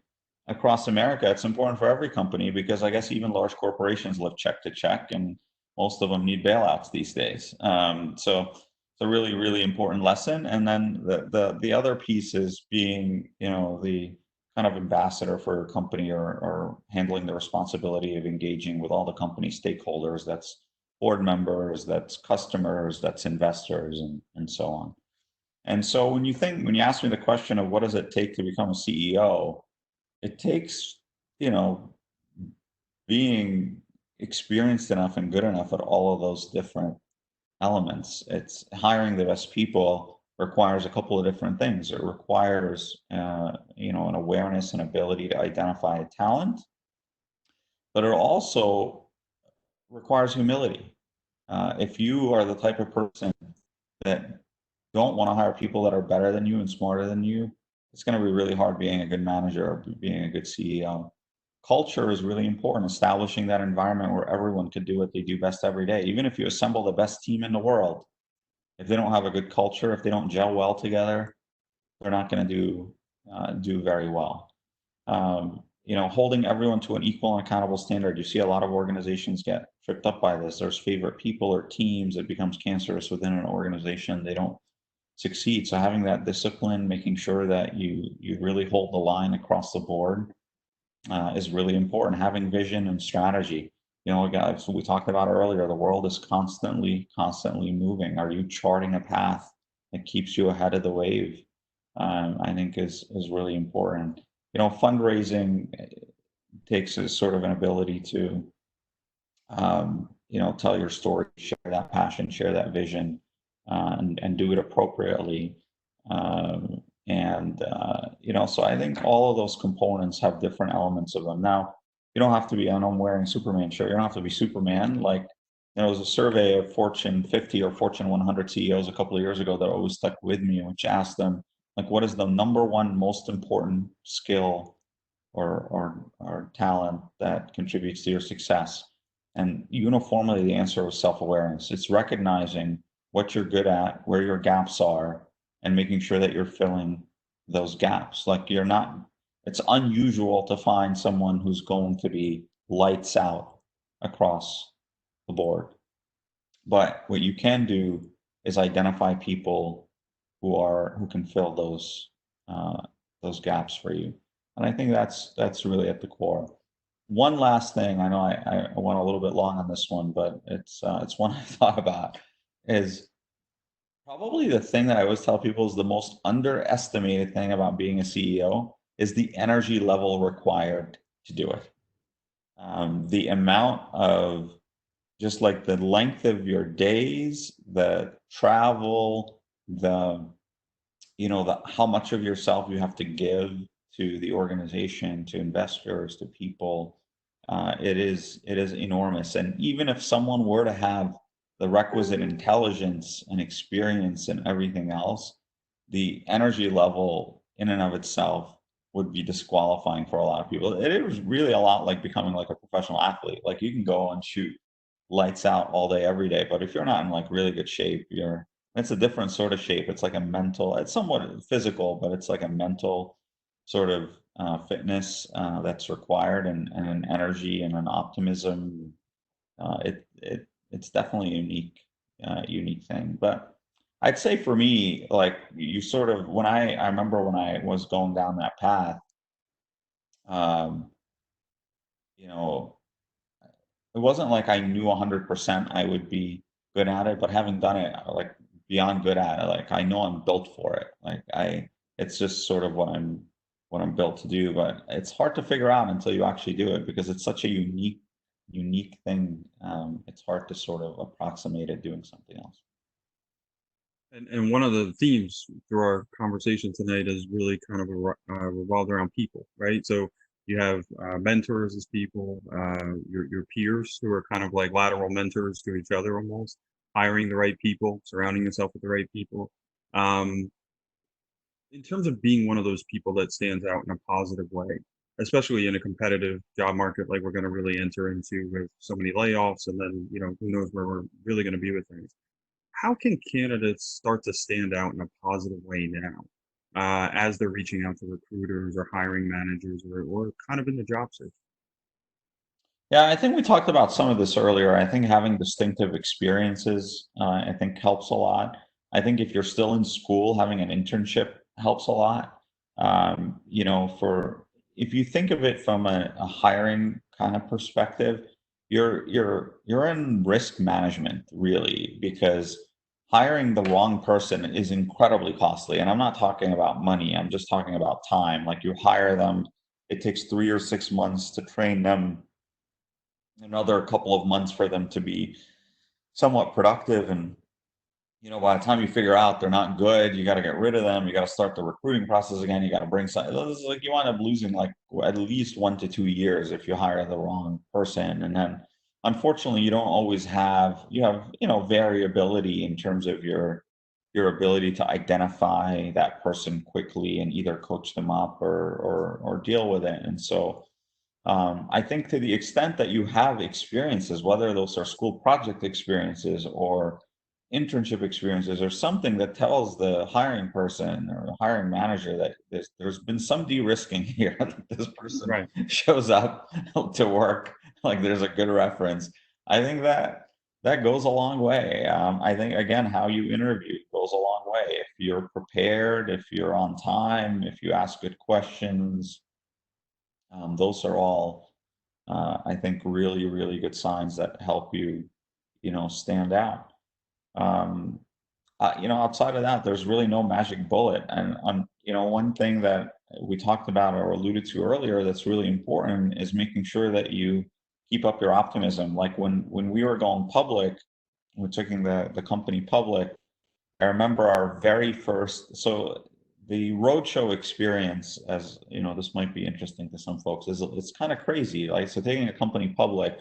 across America, it's important for every company, because I guess even large corporations live check to check, and most of them need bailouts these days. So it's a really, really important lesson. And then the other piece is being, the kind of ambassador for a company, or handling the responsibility of engaging with all the company stakeholders. That's board members, that's customers, that's investors, and so on. And so when you ask me the question of what does it take to become a CEO, it takes, being experienced enough and good enough at all of those different elements. It's hiring the best people requires a couple of different things. It requires, an awareness and ability to identify talent, but it also requires humility. If you are the type of person that don't want to hire people that are better than you and smarter than you, it's going to be really hard being a good manager or being a good CEO. Culture is really important, establishing that environment where everyone can do what they do best every day. Even if you assemble the best team in the world, if they don't have a good culture, if they don't gel well together, they're not going to do very well. Holding everyone to an equal and accountable standard. You see a lot of organizations get tripped up by this. There's favorite people or teams. It becomes cancerous within an organization. They don't succeed. So having that discipline, making sure that you really hold the line across the board is really important. Having vision and strategy. Guys, we talked about earlier, the world is constantly moving. Are you charting a path that keeps you ahead of the wave? I think is really important. Fundraising takes a sort of an ability to, tell your story, share that passion, share that vision, and do it appropriately. So I think all of those components have different elements of them. Now, you don't have to be, and I'm wearing Superman shirt, you don't have to be Superman. Like, there was a survey of Fortune 50 or Fortune 100 CEOs a couple of years ago that always stuck with me, which asked them, like, what is the number one most important skill or talent that contributes to your success? And uniformly, the answer was self-awareness. It's recognizing what you're good at, where your gaps are, and making sure that you're filling those gaps. Like it's unusual to find someone who's going to be lights out across the board. But what you can do is identify people who can fill those gaps for you. And I think that's really at the core. One last thing, I know I went a little bit long on this one, but it's one I thought about, is probably the thing that I always tell people is the most underestimated thing about being a CEO is the energy level required to do it. The amount of just like the length of your days, the travel, the how much of yourself you have to give to the organization, to investors, to people. It is enormous. And even if someone were to have the requisite intelligence and experience and everything else, the energy level in and of itself would be disqualifying for a lot of people. It is really a lot like becoming like a professional athlete. Like you can go and shoot lights out all day, every day, but if you're not in like really good shape, it's a different sort of shape. It's like a mental, it's somewhat physical, but it's like a mental sort of fitness that's required, and an energy and an optimism. It's definitely a unique thing. But I'd say for me, like you sort of, when I remember when I was going down that path, um, you know, it wasn't like I knew 100% I would be good at it, but having done it, like beyond good at it, like I know I'm built for it. It's just sort of what I'm built to do. But it's hard to figure out until you actually do it because it's such a unique thing. It's hard to sort of approximate it doing something else. And one of the themes through our conversation tonight is really kind of revolved around people, right? So you have mentors as people, your peers who are kind of like lateral mentors to each other almost, hiring the right people, surrounding yourself with the right people. Um, in terms of being one of those people that stands out in a positive way, especially in a competitive job market like we're going to really enter into with so many layoffs, and then who knows where we're really going to be with things. How can candidates start to stand out in a positive way now, as they're reaching out to recruiters or hiring managers, or kind of in the job search? Yeah, I think we talked about some of this earlier. I think having distinctive experiences, I think helps a lot. I think if you're still in school, having an internship helps a lot. For if you think of it from a hiring kind of perspective, you're in risk management really, because hiring the wrong person is incredibly costly. And I'm not talking about money. I'm just talking about time. Like you hire them, it takes 3 or 6 months to train them, another couple of months for them to be somewhat productive. And by the time you figure out they're not good, you got to get rid of them. You got to start the recruiting process again. You got to bring some. It's like you wind up losing like at least 1 to 2 years if you hire the wrong person. And then, unfortunately, you don't always have. You have variability in terms of your ability to identify that person quickly and either coach them up or deal with it. And so I think to the extent that you have experiences, whether those are school project experiences or internship experiences, or something that tells the hiring person or the hiring manager that there's been some de-risking here, that this person Right. shows up to work, like there's a good reference. I think that goes a long way. I think, again, how you interview goes a long way. If you're prepared, if you're on time, if you ask good questions, those are all, I think, really, really good signs that help you, stand out. Um, Outside of that, there's really no magic bullet. And one thing that we talked about or alluded to earlier that's really important is making sure that you keep up your optimism. Like when we were going public, we're taking the company public. I remember our very first, so the roadshow experience, as this might be interesting to some folks, is it's kind of crazy. Like, so taking a company public,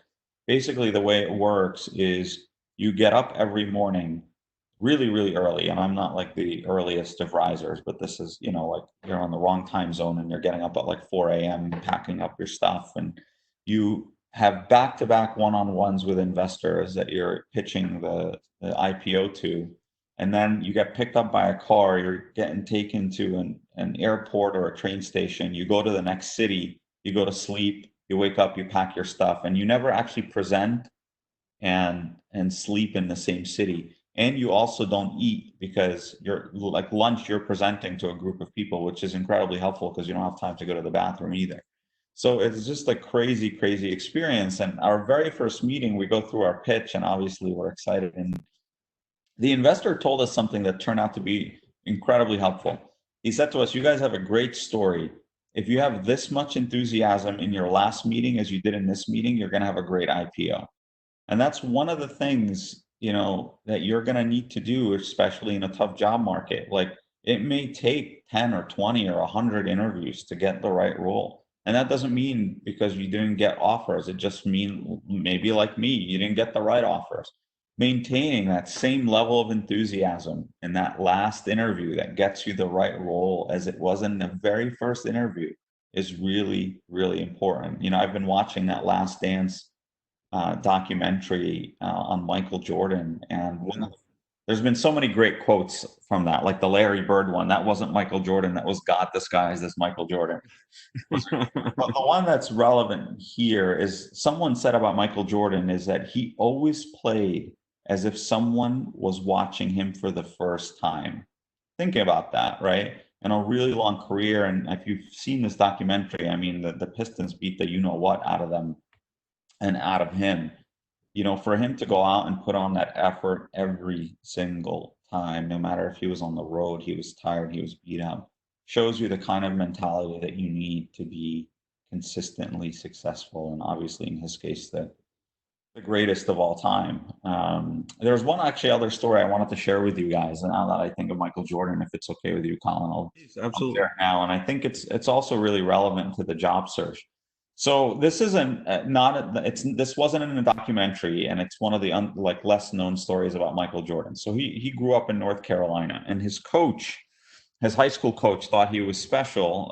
basically the way it works is you get up every morning really, really early. And I'm not like the earliest of risers, but this is, like you're on the wrong time zone and you're getting up at like 4 a.m., packing up your stuff. And you have back-to-back one-on-ones with investors that you're pitching the IPO to, and then you get picked up by a car, you're getting taken to an airport or a train station. You go to the next city, you go to sleep, you wake up, you pack your stuff, and you never actually present and sleep in the same city. And you also don't eat because you're like lunch, you're presenting to a group of people, which is incredibly helpful because you don't have time to go to the bathroom either. So it's just a crazy, crazy experience. And our very first meeting, we go through our pitch, and obviously we're excited. And the investor told us something that turned out to be incredibly helpful. He said to us, "You guys have a great story. If you have this much enthusiasm in your last meeting as you did in this meeting, you're going to have a great IPO." And that's one of the things, that you're going to need to do, especially in a tough job market. Like, it may take 10 or 20 or 100 interviews to get the right role. And that doesn't mean because you didn't get offers. It just means maybe like me, you didn't get the right offers. Maintaining that same level of enthusiasm in that last interview that gets you the right role as it was in the very first interview is really, really important. I've been watching that Last Dance documentary on Michael Jordan, and there's been so many great quotes from that, like the Larry Bird one. That wasn't Michael Jordan, that was God disguised as Michael Jordan. But the one that's relevant here is someone said about Michael Jordan is that he always played as if someone was watching him for the first time. Thinking about that, right? And a really long career. And if you've seen this documentary, I mean, the Pistons beat the what out of them and out of him. For him to go out and put on that effort every single time, no matter if he was on the road, he was tired, he was beat up, shows you the kind of mentality that you need to be consistently successful. And obviously, in his case, the greatest of all time. There's one actually other story I wanted to share with you guys. And now that I think of Michael Jordan, if it's okay with you, Colin, I'll Absolutely. share it now. And I think it's also really relevant to the job search. So this isn't this wasn't in a documentary, and it's one of the less known stories about Michael Jordan. So he grew up in North Carolina, and his high school coach, thought he was special,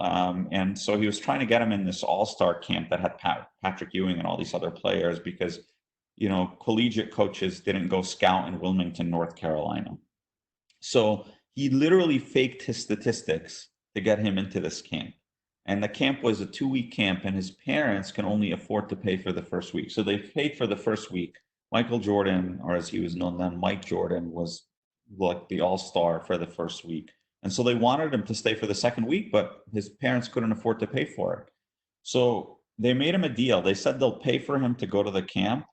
and so he was trying to get him in this all-star camp that had Patrick Ewing and all these other players because collegiate coaches didn't go scout in Wilmington, North Carolina. So he literally faked his statistics to get him into this camp. And the camp was a 2-week camp, and his parents can only afford to pay for the first week. So they paid for the first week. Michael Jordan, or as he was known then, Mike Jordan, was like the all-star for the first week. And so they wanted him to stay for the second week, but his parents couldn't afford to pay for it. So they made him a deal. They said they'll pay for him to go to the camp,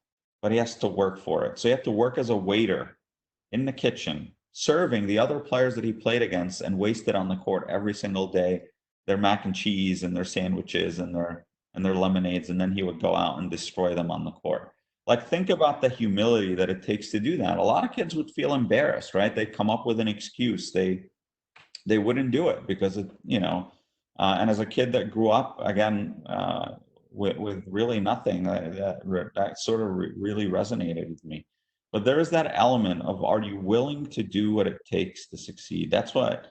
but he has to work for it. So he had to work as a waiter in the kitchen, serving the other players that he played against and wasted on the court every single day their mac and cheese and their sandwiches and their lemonades, and then he would go out and destroy them on the court. Like, think about the humility that it takes to do that. A lot of kids would feel embarrassed, right? They'd come up with an excuse. They wouldn't do it because and as a kid that grew up again with really nothing, that sort of really resonated with me. But there is that element of, are you willing to do what it takes to succeed? That's what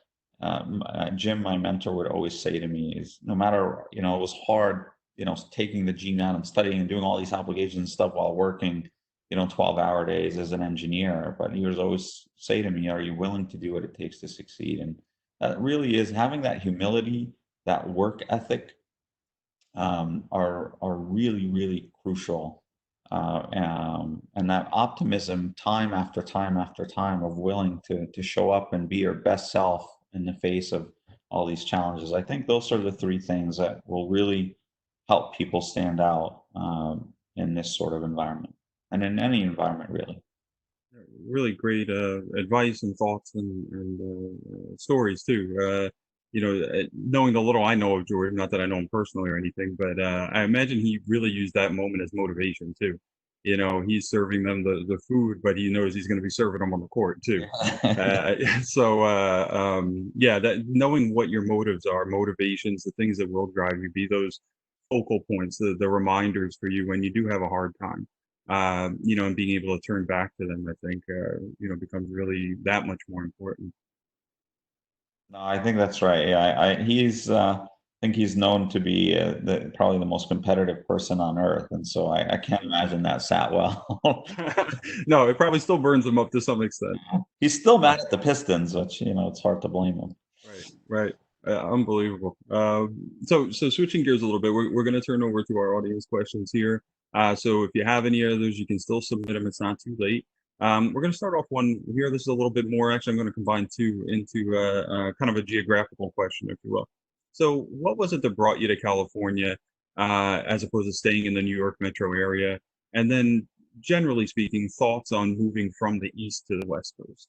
Jim, my mentor, would always say to me is, no matter, it was hard, taking the GMAT and studying and doing all these obligations and stuff while working, 12-hour days as an engineer. But he would always say to me, are you willing to do what it takes to succeed? And that really is having that humility, that work ethic, are really, really crucial. And that optimism, time after time after time, of willing to show up and be your best self in the face of all these challenges. I think those are the three things that will really help people stand out in this sort of environment, and in any environment, really. Really great advice and thoughts and stories too. Knowing the little I know of Jordan, not that I know him personally or anything, but I imagine he really used that moment as motivation too. He's serving them the food, but he knows he's going to be serving them on the court too. Yeah, that knowing what your motives are, motivations, the things that will drive you, be those focal points, the reminders for you when you do have a hard time. And being able to turn back to them, I think, becomes really that much more important. No, I think that's right. Yeah, I think he's known to be probably the most competitive person on earth, and so I can't imagine that sat well. No, it probably still burns him up to some extent. He's still mad at the Pistons, which it's hard to blame him. Right. Unbelievable. So switching gears a little bit, we're going to turn over to our audience questions here. So if you have any others, you can still submit them. It's not too late. We're going to start off one here. This is a little bit more. Actually, I'm going to combine two into kind of a geographical question, if you will. So, what was it that brought you to California, as opposed to staying in the New York metro area? And then, generally speaking, thoughts on moving from the east to the west coast?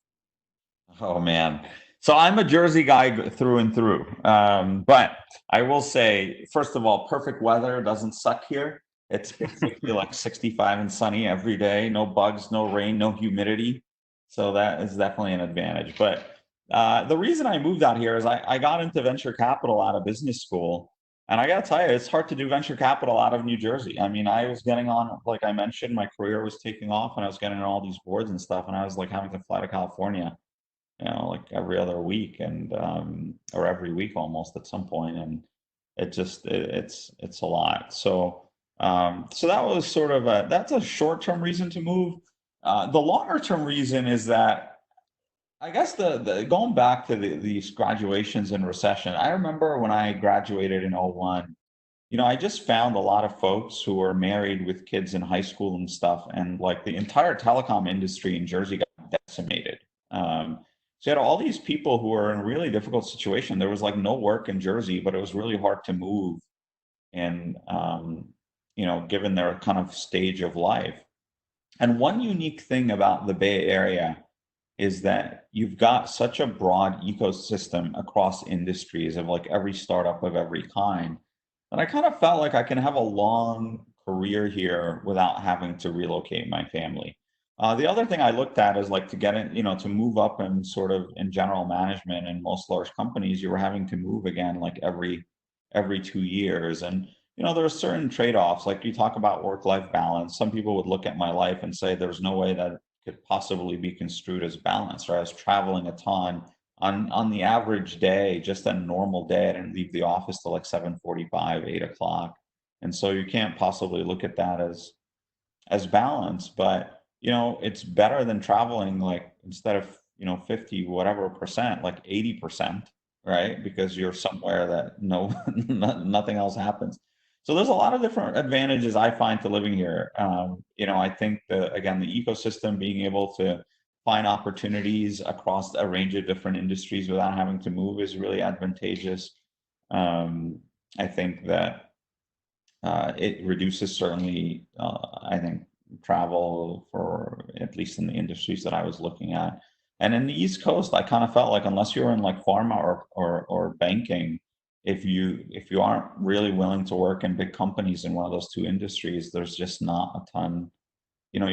Oh man. So I'm a Jersey guy through and through. But I will say, first of all, perfect weather doesn't suck here. It's basically like 65 and sunny every day, no bugs, no rain, no humidity. So that is definitely an advantage. But the reason I moved out here is I got into venture capital out of business school. And I got to tell you, it's hard to do venture capital out of New Jersey. I mean, I was getting on, like I mentioned, my career was taking off and I was getting on all these boards and stuff. And I was like having to fly to California, like every other week and or every week almost at some point, and it's a lot. So so that was sort of that's a short-term reason to move. The longer term reason is that I guess the going back to these graduations in recession. I remember when I graduated in '01, I just found a lot of folks who were married with kids in high school and stuff, and like the entire telecom industry in Jersey got decimated. So you had all these people who were in a really difficult situation. There was like no work in Jersey, but it was really hard to move, and given their kind of stage of life. And one unique thing about the Bay Area is that you've got such a broad ecosystem across industries of like every startup of every kind. And I kind of felt like I can have a long career here without having to relocate my family. The other thing I looked at is like to get in, to move up and sort of in general management in most large companies, you were having to move again like every 2 years. And there are certain trade-offs. Like you talk about work-life balance. Some people would look at my life and say there's no way that could possibly be construed as balance. Or I was traveling a ton on the average day, just a normal day. I didn't leave the office till like 7:45, 8 o'clock. And so you can't possibly look at that as balance, but it's better than traveling like instead of 50 whatever percent, like 80%, right? Because you're somewhere that nothing else happens. So there's a lot of different advantages I find to living here. I think that again, the ecosystem, being able to find opportunities across a range of different industries without having to move is really advantageous. I think that it reduces certainly, I think, travel for at least in the industries that I was looking at. And in the East Coast, I kind of felt like unless you're in like pharma or banking, if you aren't really willing to work in big companies in one of those two industries, there's just not a ton. You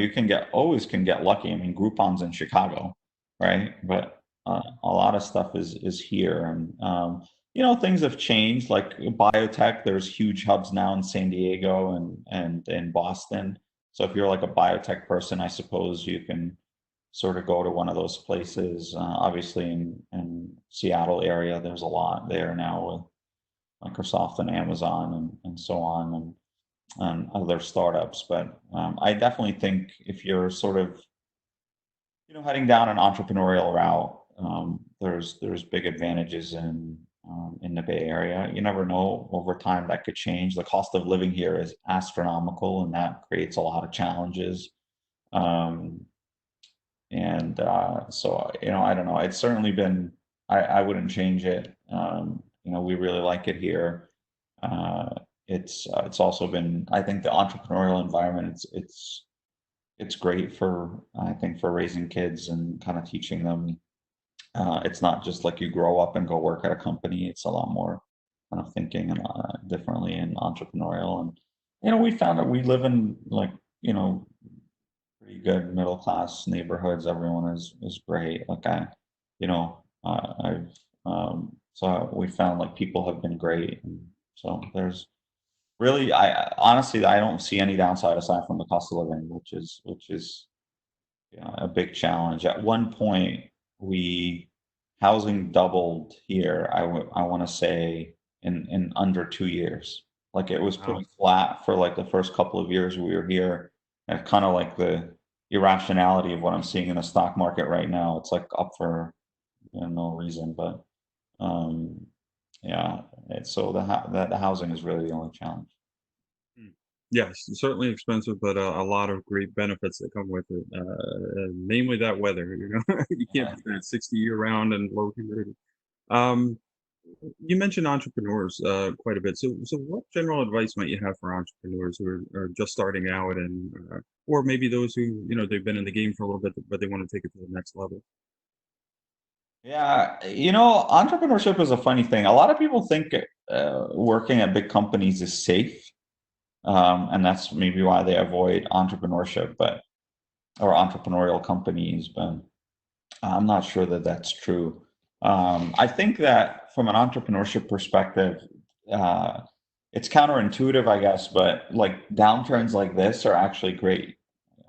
always can get lucky. I mean, Groupon's in Chicago, right? But a lot of stuff is here, and things have changed. Like biotech, there's huge hubs now in San Diego and in Boston. So if you're like a biotech person, I suppose you can sort of go to one of those places. Obviously, in Seattle area, there's a lot there now with Microsoft and Amazon and so on, and other startups. But I definitely think if you're sort of heading down an entrepreneurial route, there's big advantages in the Bay Area. You never know, over time that could change. The cost of living here is astronomical, and that creates a lot of challenges. Um, and so I don't know. It's certainly been. I wouldn't change it. We really like it here. It's also been, I think, the entrepreneurial environment. It's great for, I think, for raising kids and kind of teaching them. It's not just like you grow up and go work at a company. It's a lot more kind of thinking and differently and entrepreneurial. And we found that we live in like pretty good middle class neighborhoods. Everyone is great. Like I've so we found like people have been great. And so there's really, I honestly, I don't see any downside aside from the cost of living, which is a big challenge. At one point, we housing doubled here. I want to say in under 2 years. Like it was Wow. pretty flat for like the first couple of years we were here, and kind of like the irrationality of what I'm seeing in the stock market right now. It's like up for no reason, but um, Yeah, so the housing is really the only challenge. Mm. Yes, certainly expensive, but a lot of great benefits that come with it. Namely that weather, you can't Yeah. beat that 60 year round and low humidity. Um, you mentioned entrepreneurs quite a bit. So what general advice might you have for entrepreneurs who are just starting out and or maybe those who, they've been in the game for a little bit, but they want to take it to the next level? Yeah, entrepreneurship is a funny thing. A lot of people think working at big companies is safe, and that's maybe why they avoid entrepreneurship, but or entrepreneurial companies. But I'm not sure that that's true. I think that from an entrepreneurship perspective, uh, it's counterintuitive, I guess, but like downturns like this are actually great.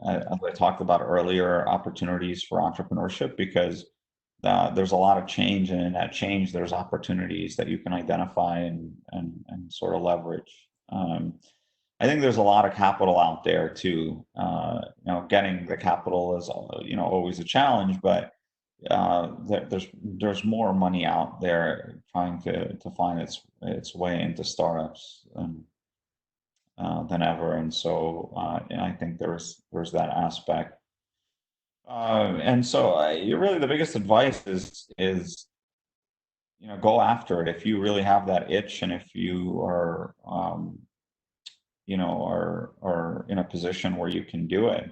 As I talked about earlier, opportunities for entrepreneurship because there's a lot of change, and in that change, there's opportunities that you can identify and sort of leverage. I think there's a lot of capital out there too. Getting the capital is always a challenge, but there's more money out there trying to find its way into startups than ever, and so I think there's that aspect. And so, really, the biggest advice is go after it if you really have that itch, and if you are in a position where you can do it,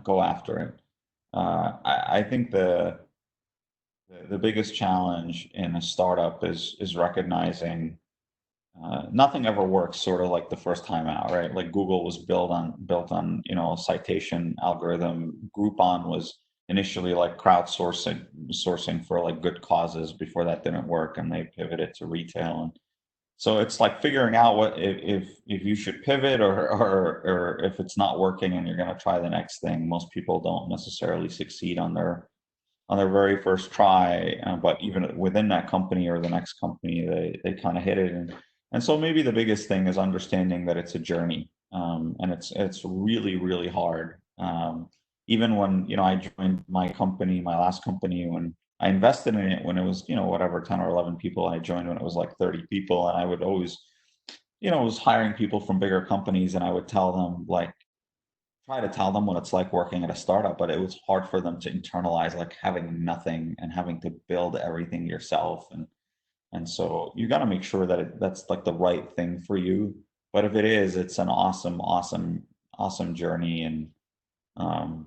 go after it. I think the biggest challenge in a startup is recognizing nothing ever works sort of like the first time out, right? Like Google was built on a citation algorithm. Groupon was initially like sourcing for like good causes before that didn't work, and they pivoted to retail. And so it's like figuring out what if you should pivot, or if it's not working and you're going to try the next thing. Most people don't necessarily succeed on their very first try, but even within that company or the next company, they kind of hit it. And so maybe the biggest thing is understanding that it's a journey, and it's really really hard. Even when I joined my last company, when I invested in it when it was whatever 10 or 11 people, and I joined when it was like 30 people, and I would always was hiring people from bigger companies, and I would try to tell them what it's like working at a startup, but it was hard for them to internalize like having nothing and having to build everything yourself. And so you got to make sure that that's like the right thing for you. But if it is, it's an awesome, awesome, awesome journey, um,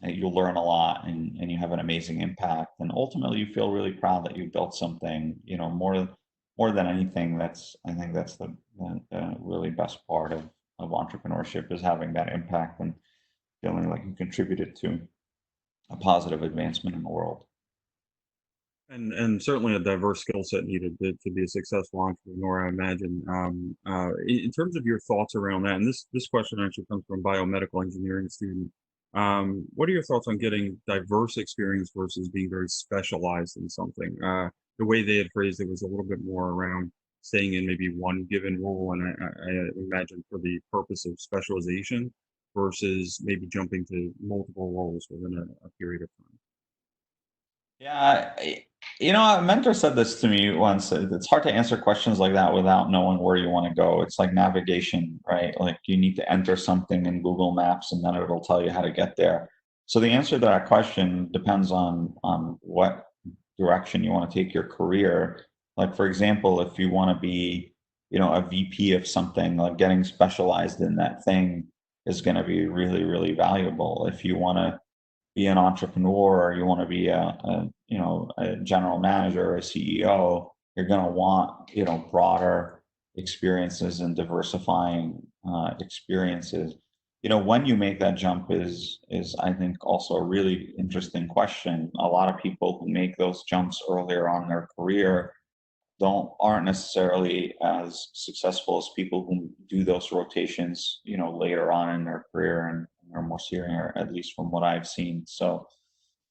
and you'll learn a lot, and you have an amazing impact. And ultimately, you feel really proud that you built something. More than anything, I think that's the really best part of entrepreneurship is having that impact and feeling like you contributed to a positive advancement in the world. And certainly a diverse skill set needed to be a successful entrepreneur, I imagine. In terms of your thoughts around that, and this question actually comes from a biomedical engineering student. What are your thoughts on getting diverse experience versus being very specialized in something? The way they had phrased it was a little bit more around staying in maybe one given role, and I imagine for the purpose of specialization versus maybe jumping to multiple roles within a period of time. Yeah, a mentor said this to me once. It's hard to answer questions like that without knowing where you want to go. It's like navigation, right? Like you need to enter something in Google Maps, and then it'll tell you how to get there. So the answer to that question depends on what direction you want to take your career. Like for example, if you want to be, a VP of something, like getting specialized in that thing is going to be really, really valuable. If you want to be an entrepreneur, or you want to be a general manager or a CEO, you're going to want broader experiences and diversifying experiences. When you make that jump is I think also a really interesting question. A lot of people who make those jumps earlier on in their career aren't necessarily as successful as people who do those rotations, later on in their career and are more senior, at least from what I've seen. So,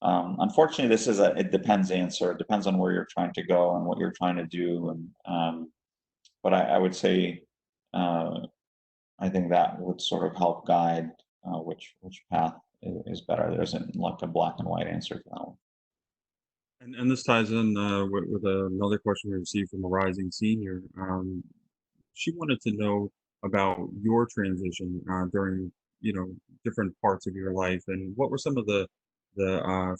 unfortunately, this is a it depends answer. It depends on where you're trying to go and what you're trying to do. But I would say, uh, I think that would sort of help guide which path is better. There isn't like a black and white answer to that one. And this ties in with another question we received from a rising senior. She wanted to know about your transition during, different parts of your life, and what were some of the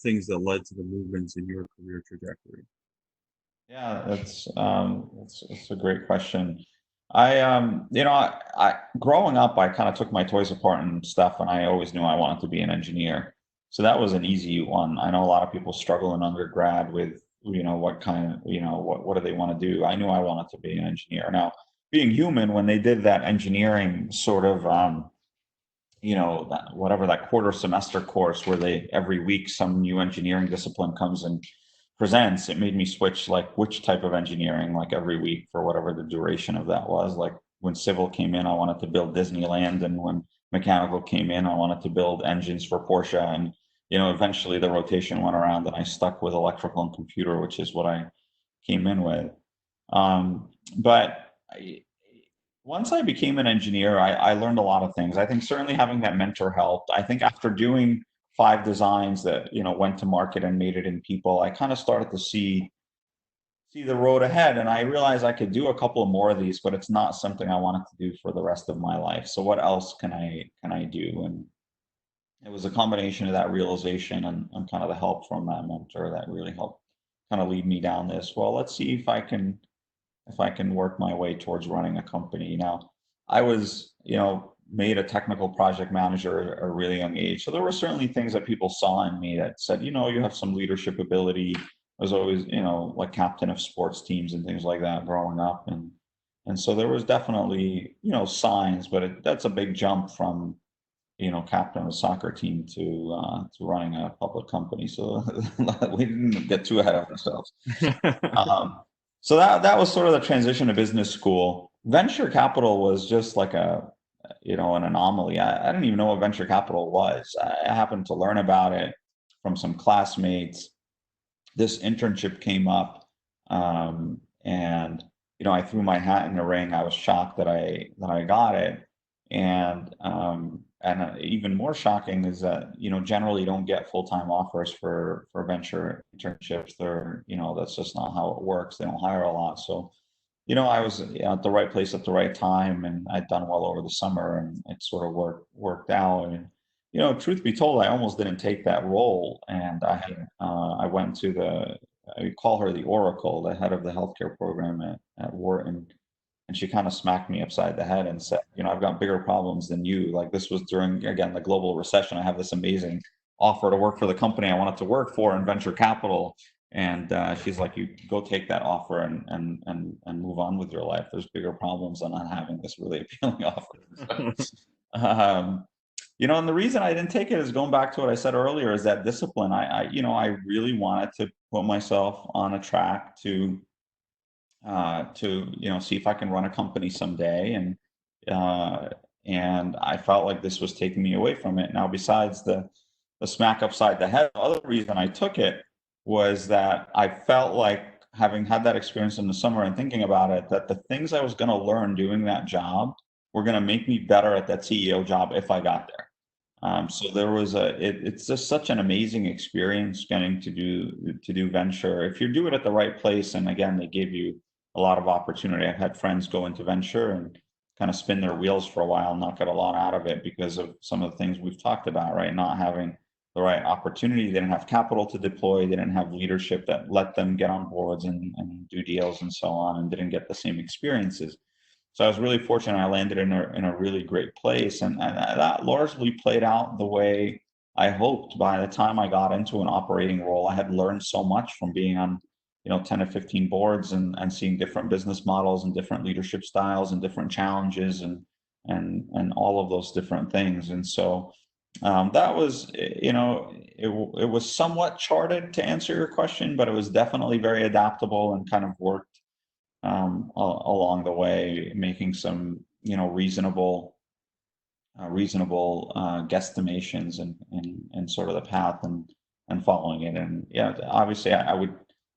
things that led to the movements in your career trajectory. Yeah, that's a great question. I growing up, I kind of took my toys apart and stuff, and I always knew I wanted to be an engineer. So that was an easy one. I know a lot of people struggle in undergrad with, what kind of, what do they want to do? I knew I wanted to be an engineer. Now, being human, when they did that engineering sort of, whatever that quarter semester course where they every week some new engineering discipline comes and presents, it made me switch like which type of engineering like every week for whatever the duration of that was. Like when civil came in, I wanted to build Disneyland, and when mechanical came in, I wanted to build engines for Porsche. And eventually the rotation went around, and I stuck with electrical and computer, which is what I came in with. But once I became an engineer, I learned a lot of things. I think certainly having that mentor helped. I think after doing 5 designs that went to market and made it in people, I kind of started to see the road ahead, and I realized I could do a couple of more of these, but it's not something I wanted to do for the rest of my life. So what else can I do? And it was a combination of that realization and kind of the help from that mentor that really helped kind of lead me down this. Well, let's see if I can work my way towards running a company. Now, I was, made a technical project manager at a really young age. So there were certainly things that people saw in me that said, you have some leadership ability. I was always, like captain of sports teams and things like that growing up. And so there was definitely, signs, but that's a big jump from, captain of a soccer team to running a public company. So we didn't get too ahead of ourselves. Um, so that was sort of the transition to business school. Venture capital was just like an anomaly. I didn't even know what venture capital was. I happened to learn about it from some classmates. This internship came up, and I threw my hat in the ring. I was shocked that I got it, and even more shocking is that generally you don't get full-time offers for venture internships. That's just not how it works. They don't hire a lot. So I was at the right place at the right time, and I'd done well over the summer, and it sort of worked out. And truth be told, I almost didn't take that role, and I went to I call her the Oracle, the head of the healthcare program at Wharton, and she kind of smacked me upside the head and said, I've got bigger problems than you. Like this was during, again, the global recession. I have this amazing offer to work for the company I wanted to work for in venture capital. And she's like, you go take that offer and move on with your life. There's bigger problems than not having this really appealing offer. um, and the reason I didn't take it is going back to what I said earlier, is that discipline. I really wanted to put myself on a track to see if I can run a company someday, uh, and I felt like this was taking me away from it. Now, besides the smack upside the head, the other reason I took it was that I felt like, having had that experience in the summer and thinking about it, that the things I was going to learn doing that job were going to make me better at that CEO job if I got there. So there was it's just such an amazing experience getting to do venture. If you do it at the right place, and again, they give you a lot of opportunity. I've had friends go into venture and kind of spin their wheels for a while, and not get a lot out of it because of some of the things we've talked about, right? Not having the right opportunity. They didn't have capital to deploy. They didn't have leadership that let them get on boards and do deals and so on, and didn't get the same experiences. So I was really fortunate. I landed in a really great place, and that largely played out the way I hoped. By the time I got into an operating role, I had learned so much from being on 10 to 15 boards, and seeing different business models and different leadership styles and different challenges and all of those different things. And so that was, it was somewhat charted, to answer your question, but it was definitely very adaptable and kind of worked along the way, making some reasonable guesstimations and sort of the path and following it. And yeah, obviously I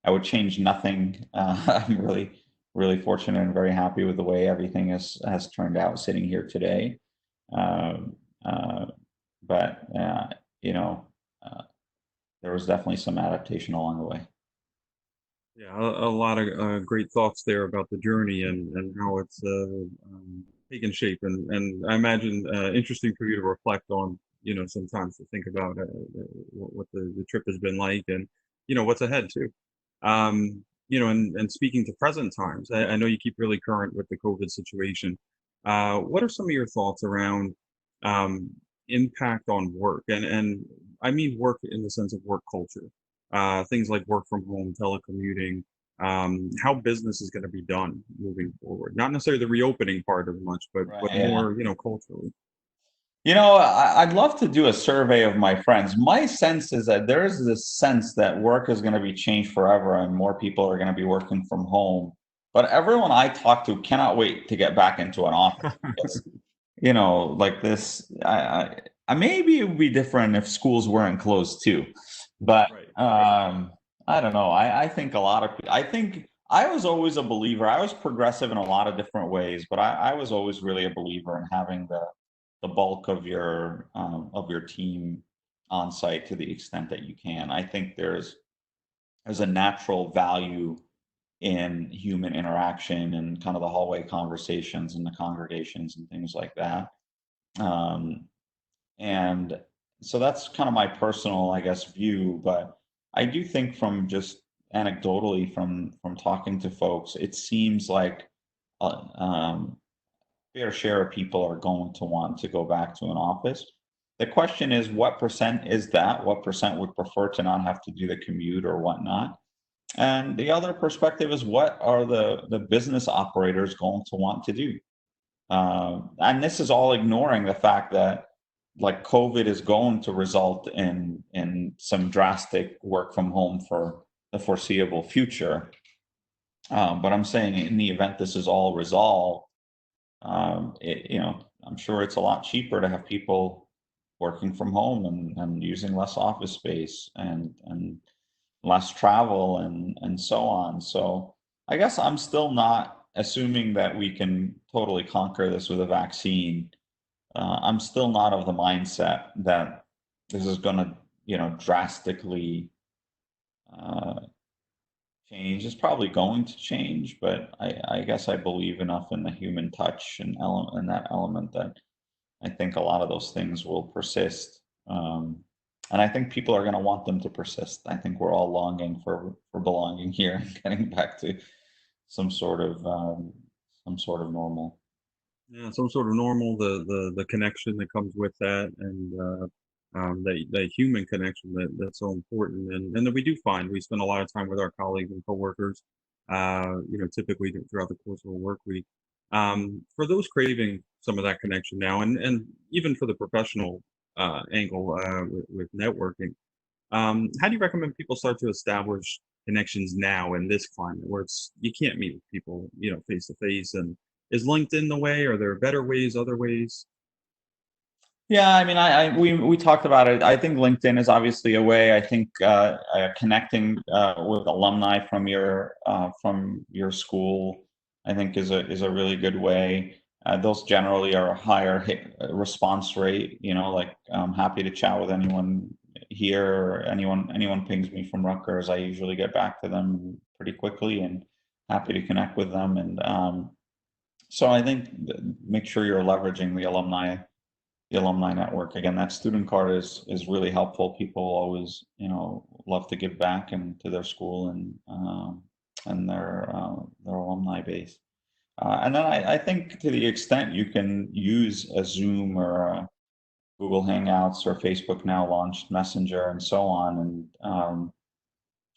would change nothing. I'm really fortunate and very happy with the way everything has turned out sitting here today. Um, uh, but you know, uh, there was definitely some adaptation along the way. Yeah, a lot of great thoughts there about the journey and how it's taken shape, and I imagine interesting for you to reflect on, sometimes to think about what the trip has been like, and what's ahead too. And speaking to present times, I know you keep really current with the COVID situation. What are some of your thoughts around um, impact on work, and I mean work in the sense of work culture, things like work from home, telecommuting, how business is going to be done moving forward. Not necessarily the reopening part of much, but Right. more, culturally. I'd love to do a survey of my friends. My sense is that there is this sense that work is going to be changed forever and more people are going to be working from home. But everyone I talk to cannot wait to get back into an office because, like this, maybe it would be different if schools weren't closed too. But Right, right. I don't know. I think a lot of, I think I was always a believer. I was progressive in a lot of different ways, but I was always really a believer in having the bulk of your team on site to the extent that you can. I think there's a natural value in human interaction and kind of the hallway conversations and the congregations and things like that. Um, and so that's kind of my personal, I guess, view. But I do think from just anecdotally from talking to folks, it seems like fair share of people are going to want to go back to an office. The question is, what percent is that? What percent would prefer to not have to do the commute or whatnot? And the other perspective is, what are the business operators going to want to do? And this is all ignoring the fact that like COVID is going to result in some drastic work from home for the foreseeable future. But I'm saying in the event this is all resolved, I'm sure it's a lot cheaper to have people working from home and using less office space and less travel and so on. So I guess I'm still not assuming that we can totally conquer this with a vaccine. I'm still not of the mindset that this is going to, drastically uh, change. It's probably going to change, but I guess I believe enough in the human touch and that element that I think a lot of those things will persist. And I think people are going to want them to persist. I think we're all longing for belonging here and getting back to some sort of some sort of normal. Yeah, some sort of normal, the connection that comes with that, and that human connection that's so important, and that we do find we spend a lot of time with our colleagues and coworkers, typically throughout the course of a work week. For those craving some of that connection now, and even for the professional angle with networking, how do you recommend people start to establish connections now in this climate where you can't meet with people, face to face? And is LinkedIn the way? Are there better ways, other ways? Yeah, I mean, we talked about it. I think LinkedIn is obviously a way. I think connecting with alumni from your school, I think is a really good way. Those generally are a higher response rate. Like I'm happy to chat with anyone here or anyone pings me from Rutgers. I usually get back to them pretty quickly and happy to connect with them. And so I think make sure you're leveraging the alumni network. Again, that student card is really helpful. People always, love to give back and to their school and their alumni base. And then I think to the extent you can use a Zoom or a Google Hangouts or Facebook now launched Messenger and so on,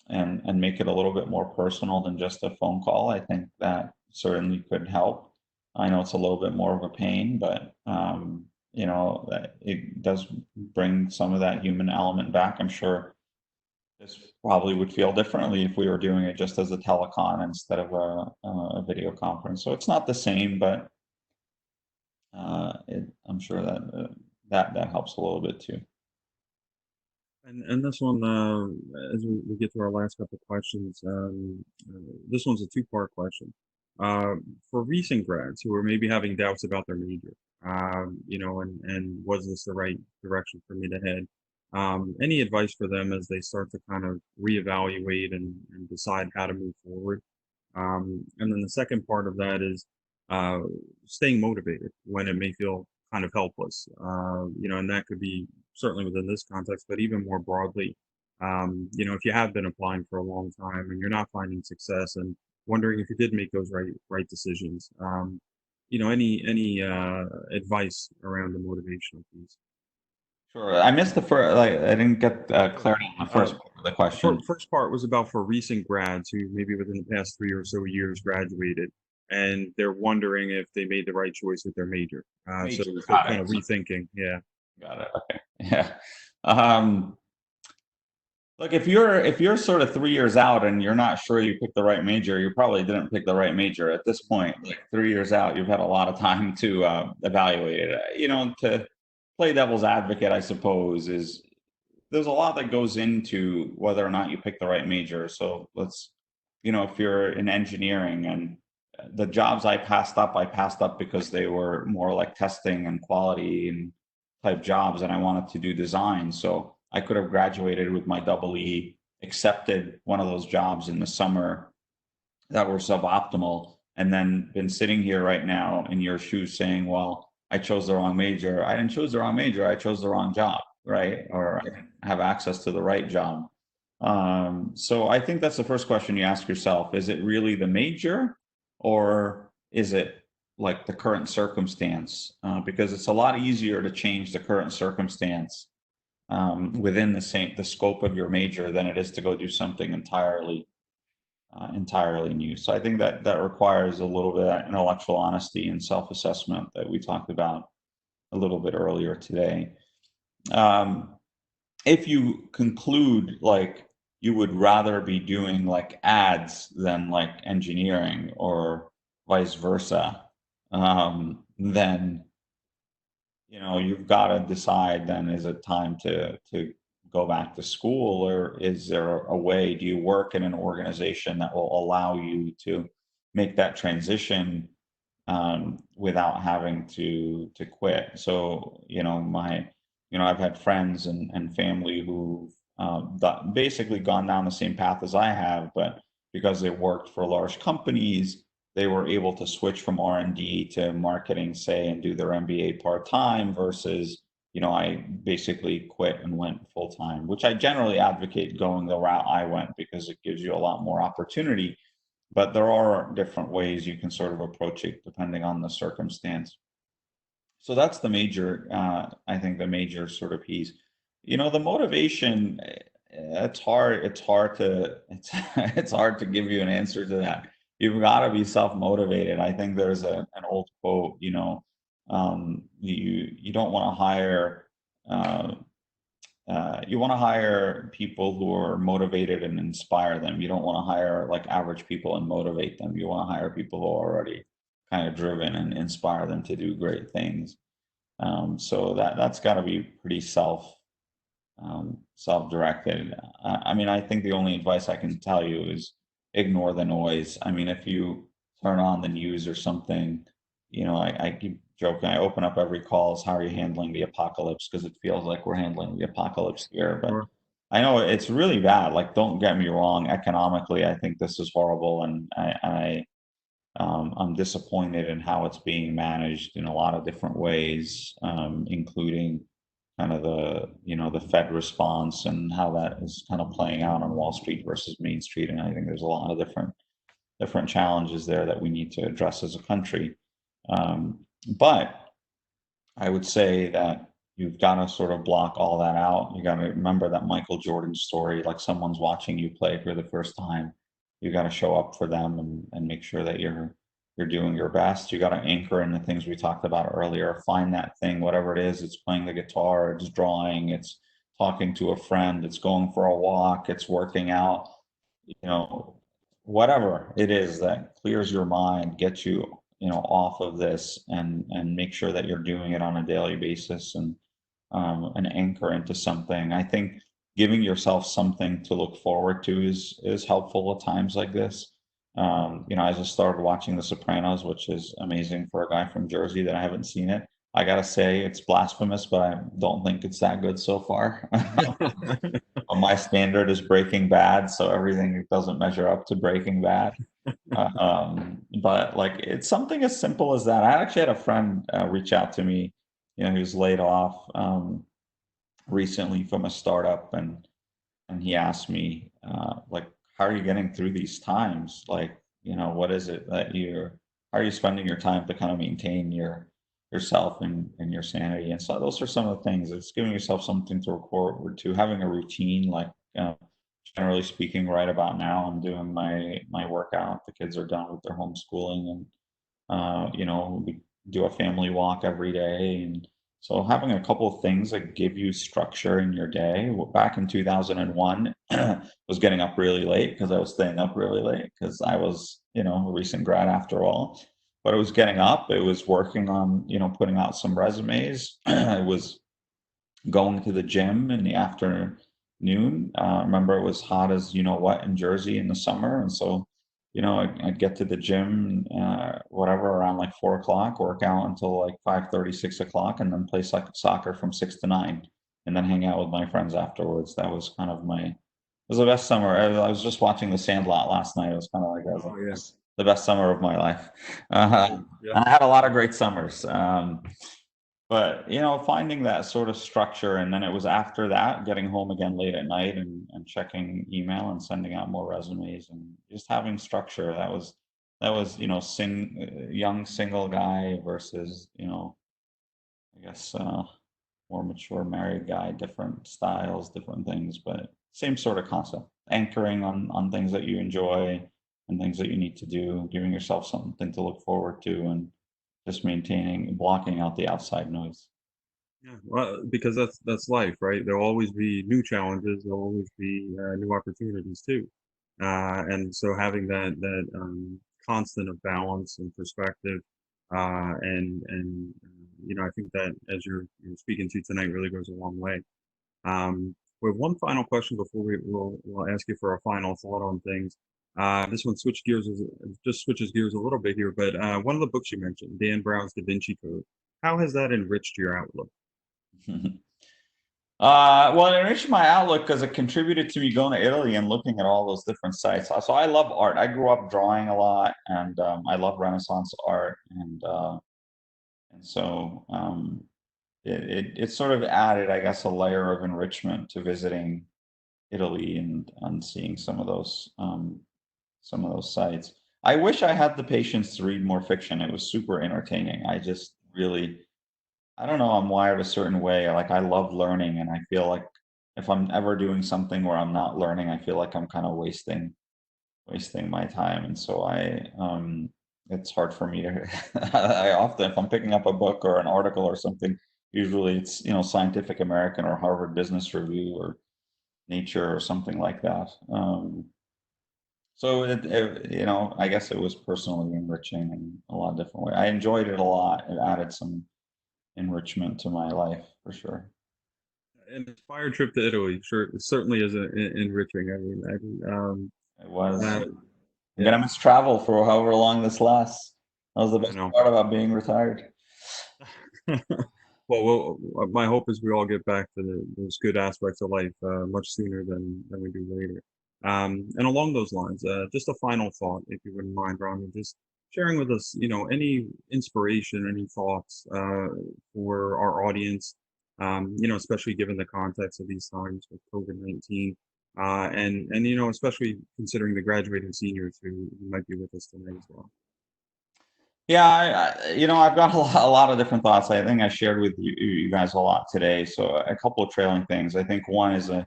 and make it a little bit more personal than just a phone call. I think that certainly could help. I know it's a little bit more of a pain, but that it does bring some of that human element back. I'm sure this probably would feel differently if we were doing it just as a telecon instead of a video conference. So it's not the same, but I'm sure that helps a little bit too. And this one, as we get to our last couple of questions, this one's a two-part question. Uh, for recent grads who are maybe having doubts about their major, and was this the right direction for me to head? Any advice for them as they start to kind of reevaluate and decide how to move forward? And then the second part of that is uh, staying motivated when it may feel kind of helpless. And that could be certainly within this context, but even more broadly, if you have been applying for a long time and you're not finding success and wondering if you did make those right decisions. Any advice around the motivational piece? Sure. I missed the first, like, I didn't get clarity on the Uh, first part of the question. First part was about for recent grads who maybe within the past 3 or so years graduated, and they're wondering if they made the right choice with their major. So, Major. so Got kind it. of rethinking. Yeah. Got it. Okay. Yeah. Um, Look, if you're sort of 3 years out and you're not sure you picked the right major, you probably didn't pick the right major at this point. Like 3 years out, you've had a lot of time to evaluate it. To play devil's advocate, I suppose, is there's a lot that goes into whether or not you pick the right major. So if you're in engineering and the jobs I passed up because they were more like testing and quality and type jobs, and I wanted to do design. So I could have graduated with my double E, accepted one of those jobs in the summer that were suboptimal, and then been sitting here right now in your shoes saying, well, I chose the wrong major. I didn't choose the wrong major. I chose the wrong job, right? Or I didn't have access to the right job. So I think that's the first question you ask yourself. Is it really the major, or is it like the current circumstance? Because it's a lot easier to change the current circumstance within the scope of your major than it is to go do something entirely new. So I think that requires a little bit of intellectual honesty and self-assessment that we talked about a little bit earlier today. If you conclude like you would rather be doing like ads than like engineering or vice versa, then you've got to decide then, is it time to go back to school, or is there a way, do you work in an organization that will allow you to make that transition without having to quit? So, I've had friends and family who basically gone down the same path as I have, but because they worked for large companies, they were able to switch from R&D to marketing, say, and do their MBA part-time versus, I basically quit and went full-time, which I generally advocate going the route I went because it gives you a lot more opportunity. But there are different ways you can sort of approach it depending on the circumstance. So that's I think the major sort of piece. The motivation, it's hard to give you an answer to that. You've got to be self-motivated. I think there's an old quote, you don't want to hire, you want to hire people who are motivated and inspire them. You don't want to hire like average people and motivate them. You want to hire people who are already kind of driven and inspire them to do great things. So that's got to be pretty self-directed. I think the only advice I can tell you is ignore the noise. I mean, if you turn on the news or something, I keep joking. I open up every call as how are you handling the apocalypse, because it feels like we're handling the apocalypse here. But Sure. I know it's really bad. Like, don't get me wrong. Economically, I think this is horrible, and I'm disappointed in how it's being managed in a lot of different ways, including kind of the Fed response and how that is kind of playing out on Wall Street versus Main Street. And I think there's a lot of different challenges there that we need to address as a country. But I would say that you've got to sort of block all that out. You got to remember that Michael Jordan story, like someone's watching you play for the first time. You got to show up for them and make sure that you're doing your best. You got to anchor in the things we talked about earlier. Find that thing, whatever it is. It's playing the guitar, it's drawing, it's talking to a friend, it's going for a walk, it's working out, whatever it is that clears your mind, gets you, off of this, and make sure that you're doing it on a daily basis, and an anchor into something. I think giving yourself something to look forward to is helpful at times like this. I just started watching The Sopranos, which is amazing for a guy from Jersey that I haven't seen it. gotta say it's blasphemous, but I don't think it's that good so far. My standard is Breaking Bad, so everything doesn't measure up to Breaking Bad. But like it's something as simple as that. I actually had a friend reach out to me, he was laid off recently from a startup, and he asked me like, how are you getting through these times? Like, what is it that how are you spending your time to kind of maintain yourself and your sanity? And so those are some of the things. It's giving yourself something to look forward to, having a routine. Like, generally speaking, right about now, I'm doing my workout. The kids are done with their homeschooling, and we do a family walk every day. And so having a couple of things that give you structure in your day. Well, back in 2001, was getting up really late because I was staying up really late because I was, a recent grad after all. But it was getting up, it was working on, putting out some resumes. It was going to the gym in the afternoon. Remember, it was hot as what in Jersey in the summer, and so I'd get to the gym, whatever, around like 4 o'clock, work out until like 5:30, 6 o'clock, and then play soccer from 6 to 9, and then hang out with my friends afterwards. That was kind of it was the best summer. I was just watching The Sandlot last night. It was kind of like, I was like, Oh yeah. the best summer of my life. Yeah. I had a lot of great summers. But finding that sort of structure, and then it was after that getting home again late at night, and checking email and sending out more resumes and just having structure. That was young single guy versus I guess more mature married guy. Different styles, different things, but same sort of concept. Anchoring on things that you enjoy and things that you need to do, giving yourself something to look forward to, and just blocking out the outside noise. Yeah, well, because that's life, right? There'll always be new challenges. There'll always be new opportunities too, and so having that constant of balance and perspective, and I think that as you're speaking to tonight really goes a long way. We have one final question before we'll ask you for a final thought on things. This one just switches gears a little bit here, but one of the books you mentioned, Dan Brown's Da Vinci Code, how has that enriched your outlook? Well, it enriched my outlook because it contributed to me going to Italy and looking at all those different sites. So I love art. I grew up drawing a lot, and I love Renaissance art, and so it sort of added, I guess, a layer of enrichment to visiting Italy and seeing some of those sites. I wish I had the patience to read more fiction. It was super entertaining. I just really, I don't know, I'm wired a certain way. Like I love learning, and I feel like if I'm ever doing something where I'm not learning, I feel like I'm kind of wasting my time. And so it's hard for me to I often, if I'm picking up a book or an article or something, usually it's, Scientific American or Harvard Business Review or Nature or something like that. So I guess it was personally enriching in a lot of different ways. I enjoyed it a lot. It added some enrichment to my life for sure. An inspired trip to Italy, sure, certainly is enriching. It was. Uh, I'm yeah, gonna miss travel for however long this lasts. That was the I best know. part about being retired. My hope is we all get back to those good aspects of life much sooner than we do later. And along those lines, just a final thought, if you wouldn't mind, Rami, just sharing with us, any inspiration, any thoughts for our audience, especially given the context of these times with COVID-19, and especially considering the graduating seniors who might be with us tonight as well. Yeah, I've got a lot of different thoughts. I think I shared with you guys a lot today. So a couple of trailing things. I think one is a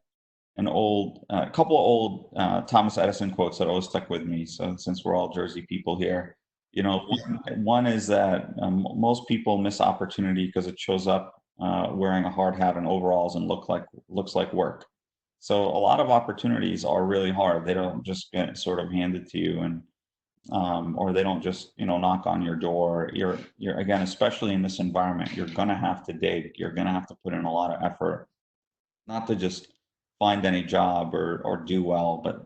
couple of old Thomas Edison quotes that always stuck with me. So since we're all Jersey people here, one is that most people miss opportunity because it shows up wearing a hard hat and overalls and looks like work. So a lot of opportunities are really hard. They don't just get sort of handed to you, and or they don't just knock on your door. You're again, especially in this environment, you're gonna have to dig. You're gonna have to put in a lot of effort, not to just find any job or do well, but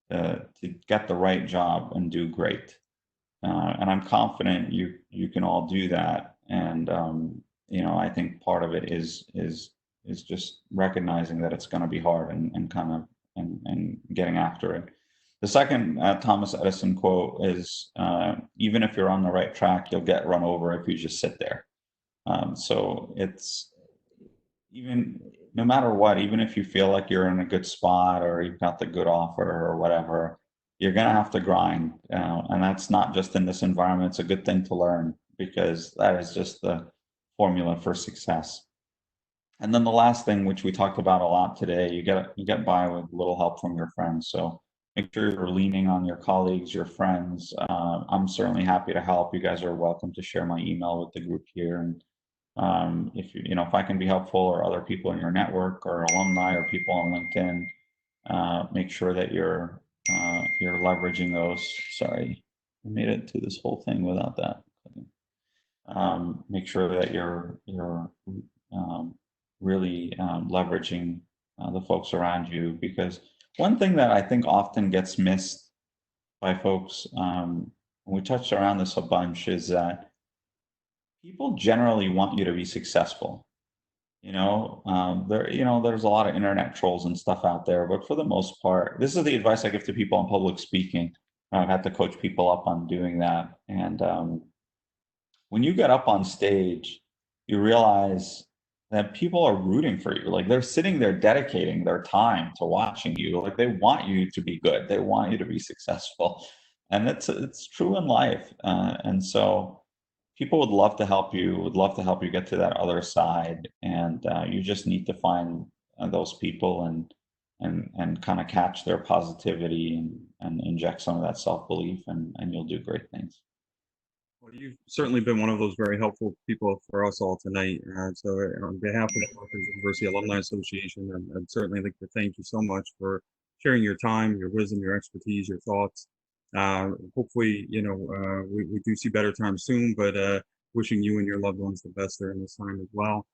to get the right job and do great. And I'm confident you can all do that. And I think part of it is just recognizing that it's going to be hard and kind of and getting after it. The second Thomas Edison quote is, even if you're on the right track, you'll get run over if you just sit there. So it's even no matter what, even if you feel like you're in a good spot or you've got the good offer or whatever, you're going to have to grind. And that's not just in this environment. It's a good thing to learn because that is just the formula for success. And then the last thing, which we talked about a lot today, you get by with little help from your friends. So make sure you're leaning on your colleagues, your friends. I'm certainly happy to help. You guys are welcome to share my email with the group here. And if I can be helpful, or other people in your network or alumni or people on LinkedIn, make sure that you're leveraging those. Sorry, I made it to this whole thing without that. Make sure that you're really leveraging the folks around you, because one thing that I think often gets missed by folks, and we touched around this a bunch, is that people generally want you to be successful. There's a lot of internet trolls and stuff out there, but for the most part, this is the advice I give to people on public speaking. I've had to coach people up on doing that. And when you get up on stage, you realize that people are rooting for you. Like, they're sitting there dedicating their time to watching you. Like, they want you to be good. They want you to be successful. And it's true in life. And so people would love to help you, would love to help you get to that other side. And you just need to find those people and kind of catch their positivity and inject some of that self-belief, and you'll do great things. Well, you've certainly been one of those very helpful people for us all tonight. So on behalf of the Rutgers University Alumni Association, I'd certainly like to thank you so much for sharing your time, your wisdom, your expertise, your thoughts. Hopefully, we do see better times soon, but wishing you and your loved ones the best during this time as well.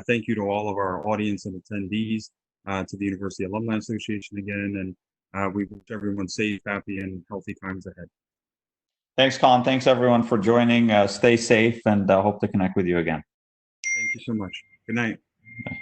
Thank you to all of our audience and attendees, to the University Alumni Association again, and we wish everyone safe, happy, and healthy times ahead. Thanks, Colin. Thanks, everyone, for joining. Stay safe, and hope to connect with you again. Thank you so much. Good night. Bye.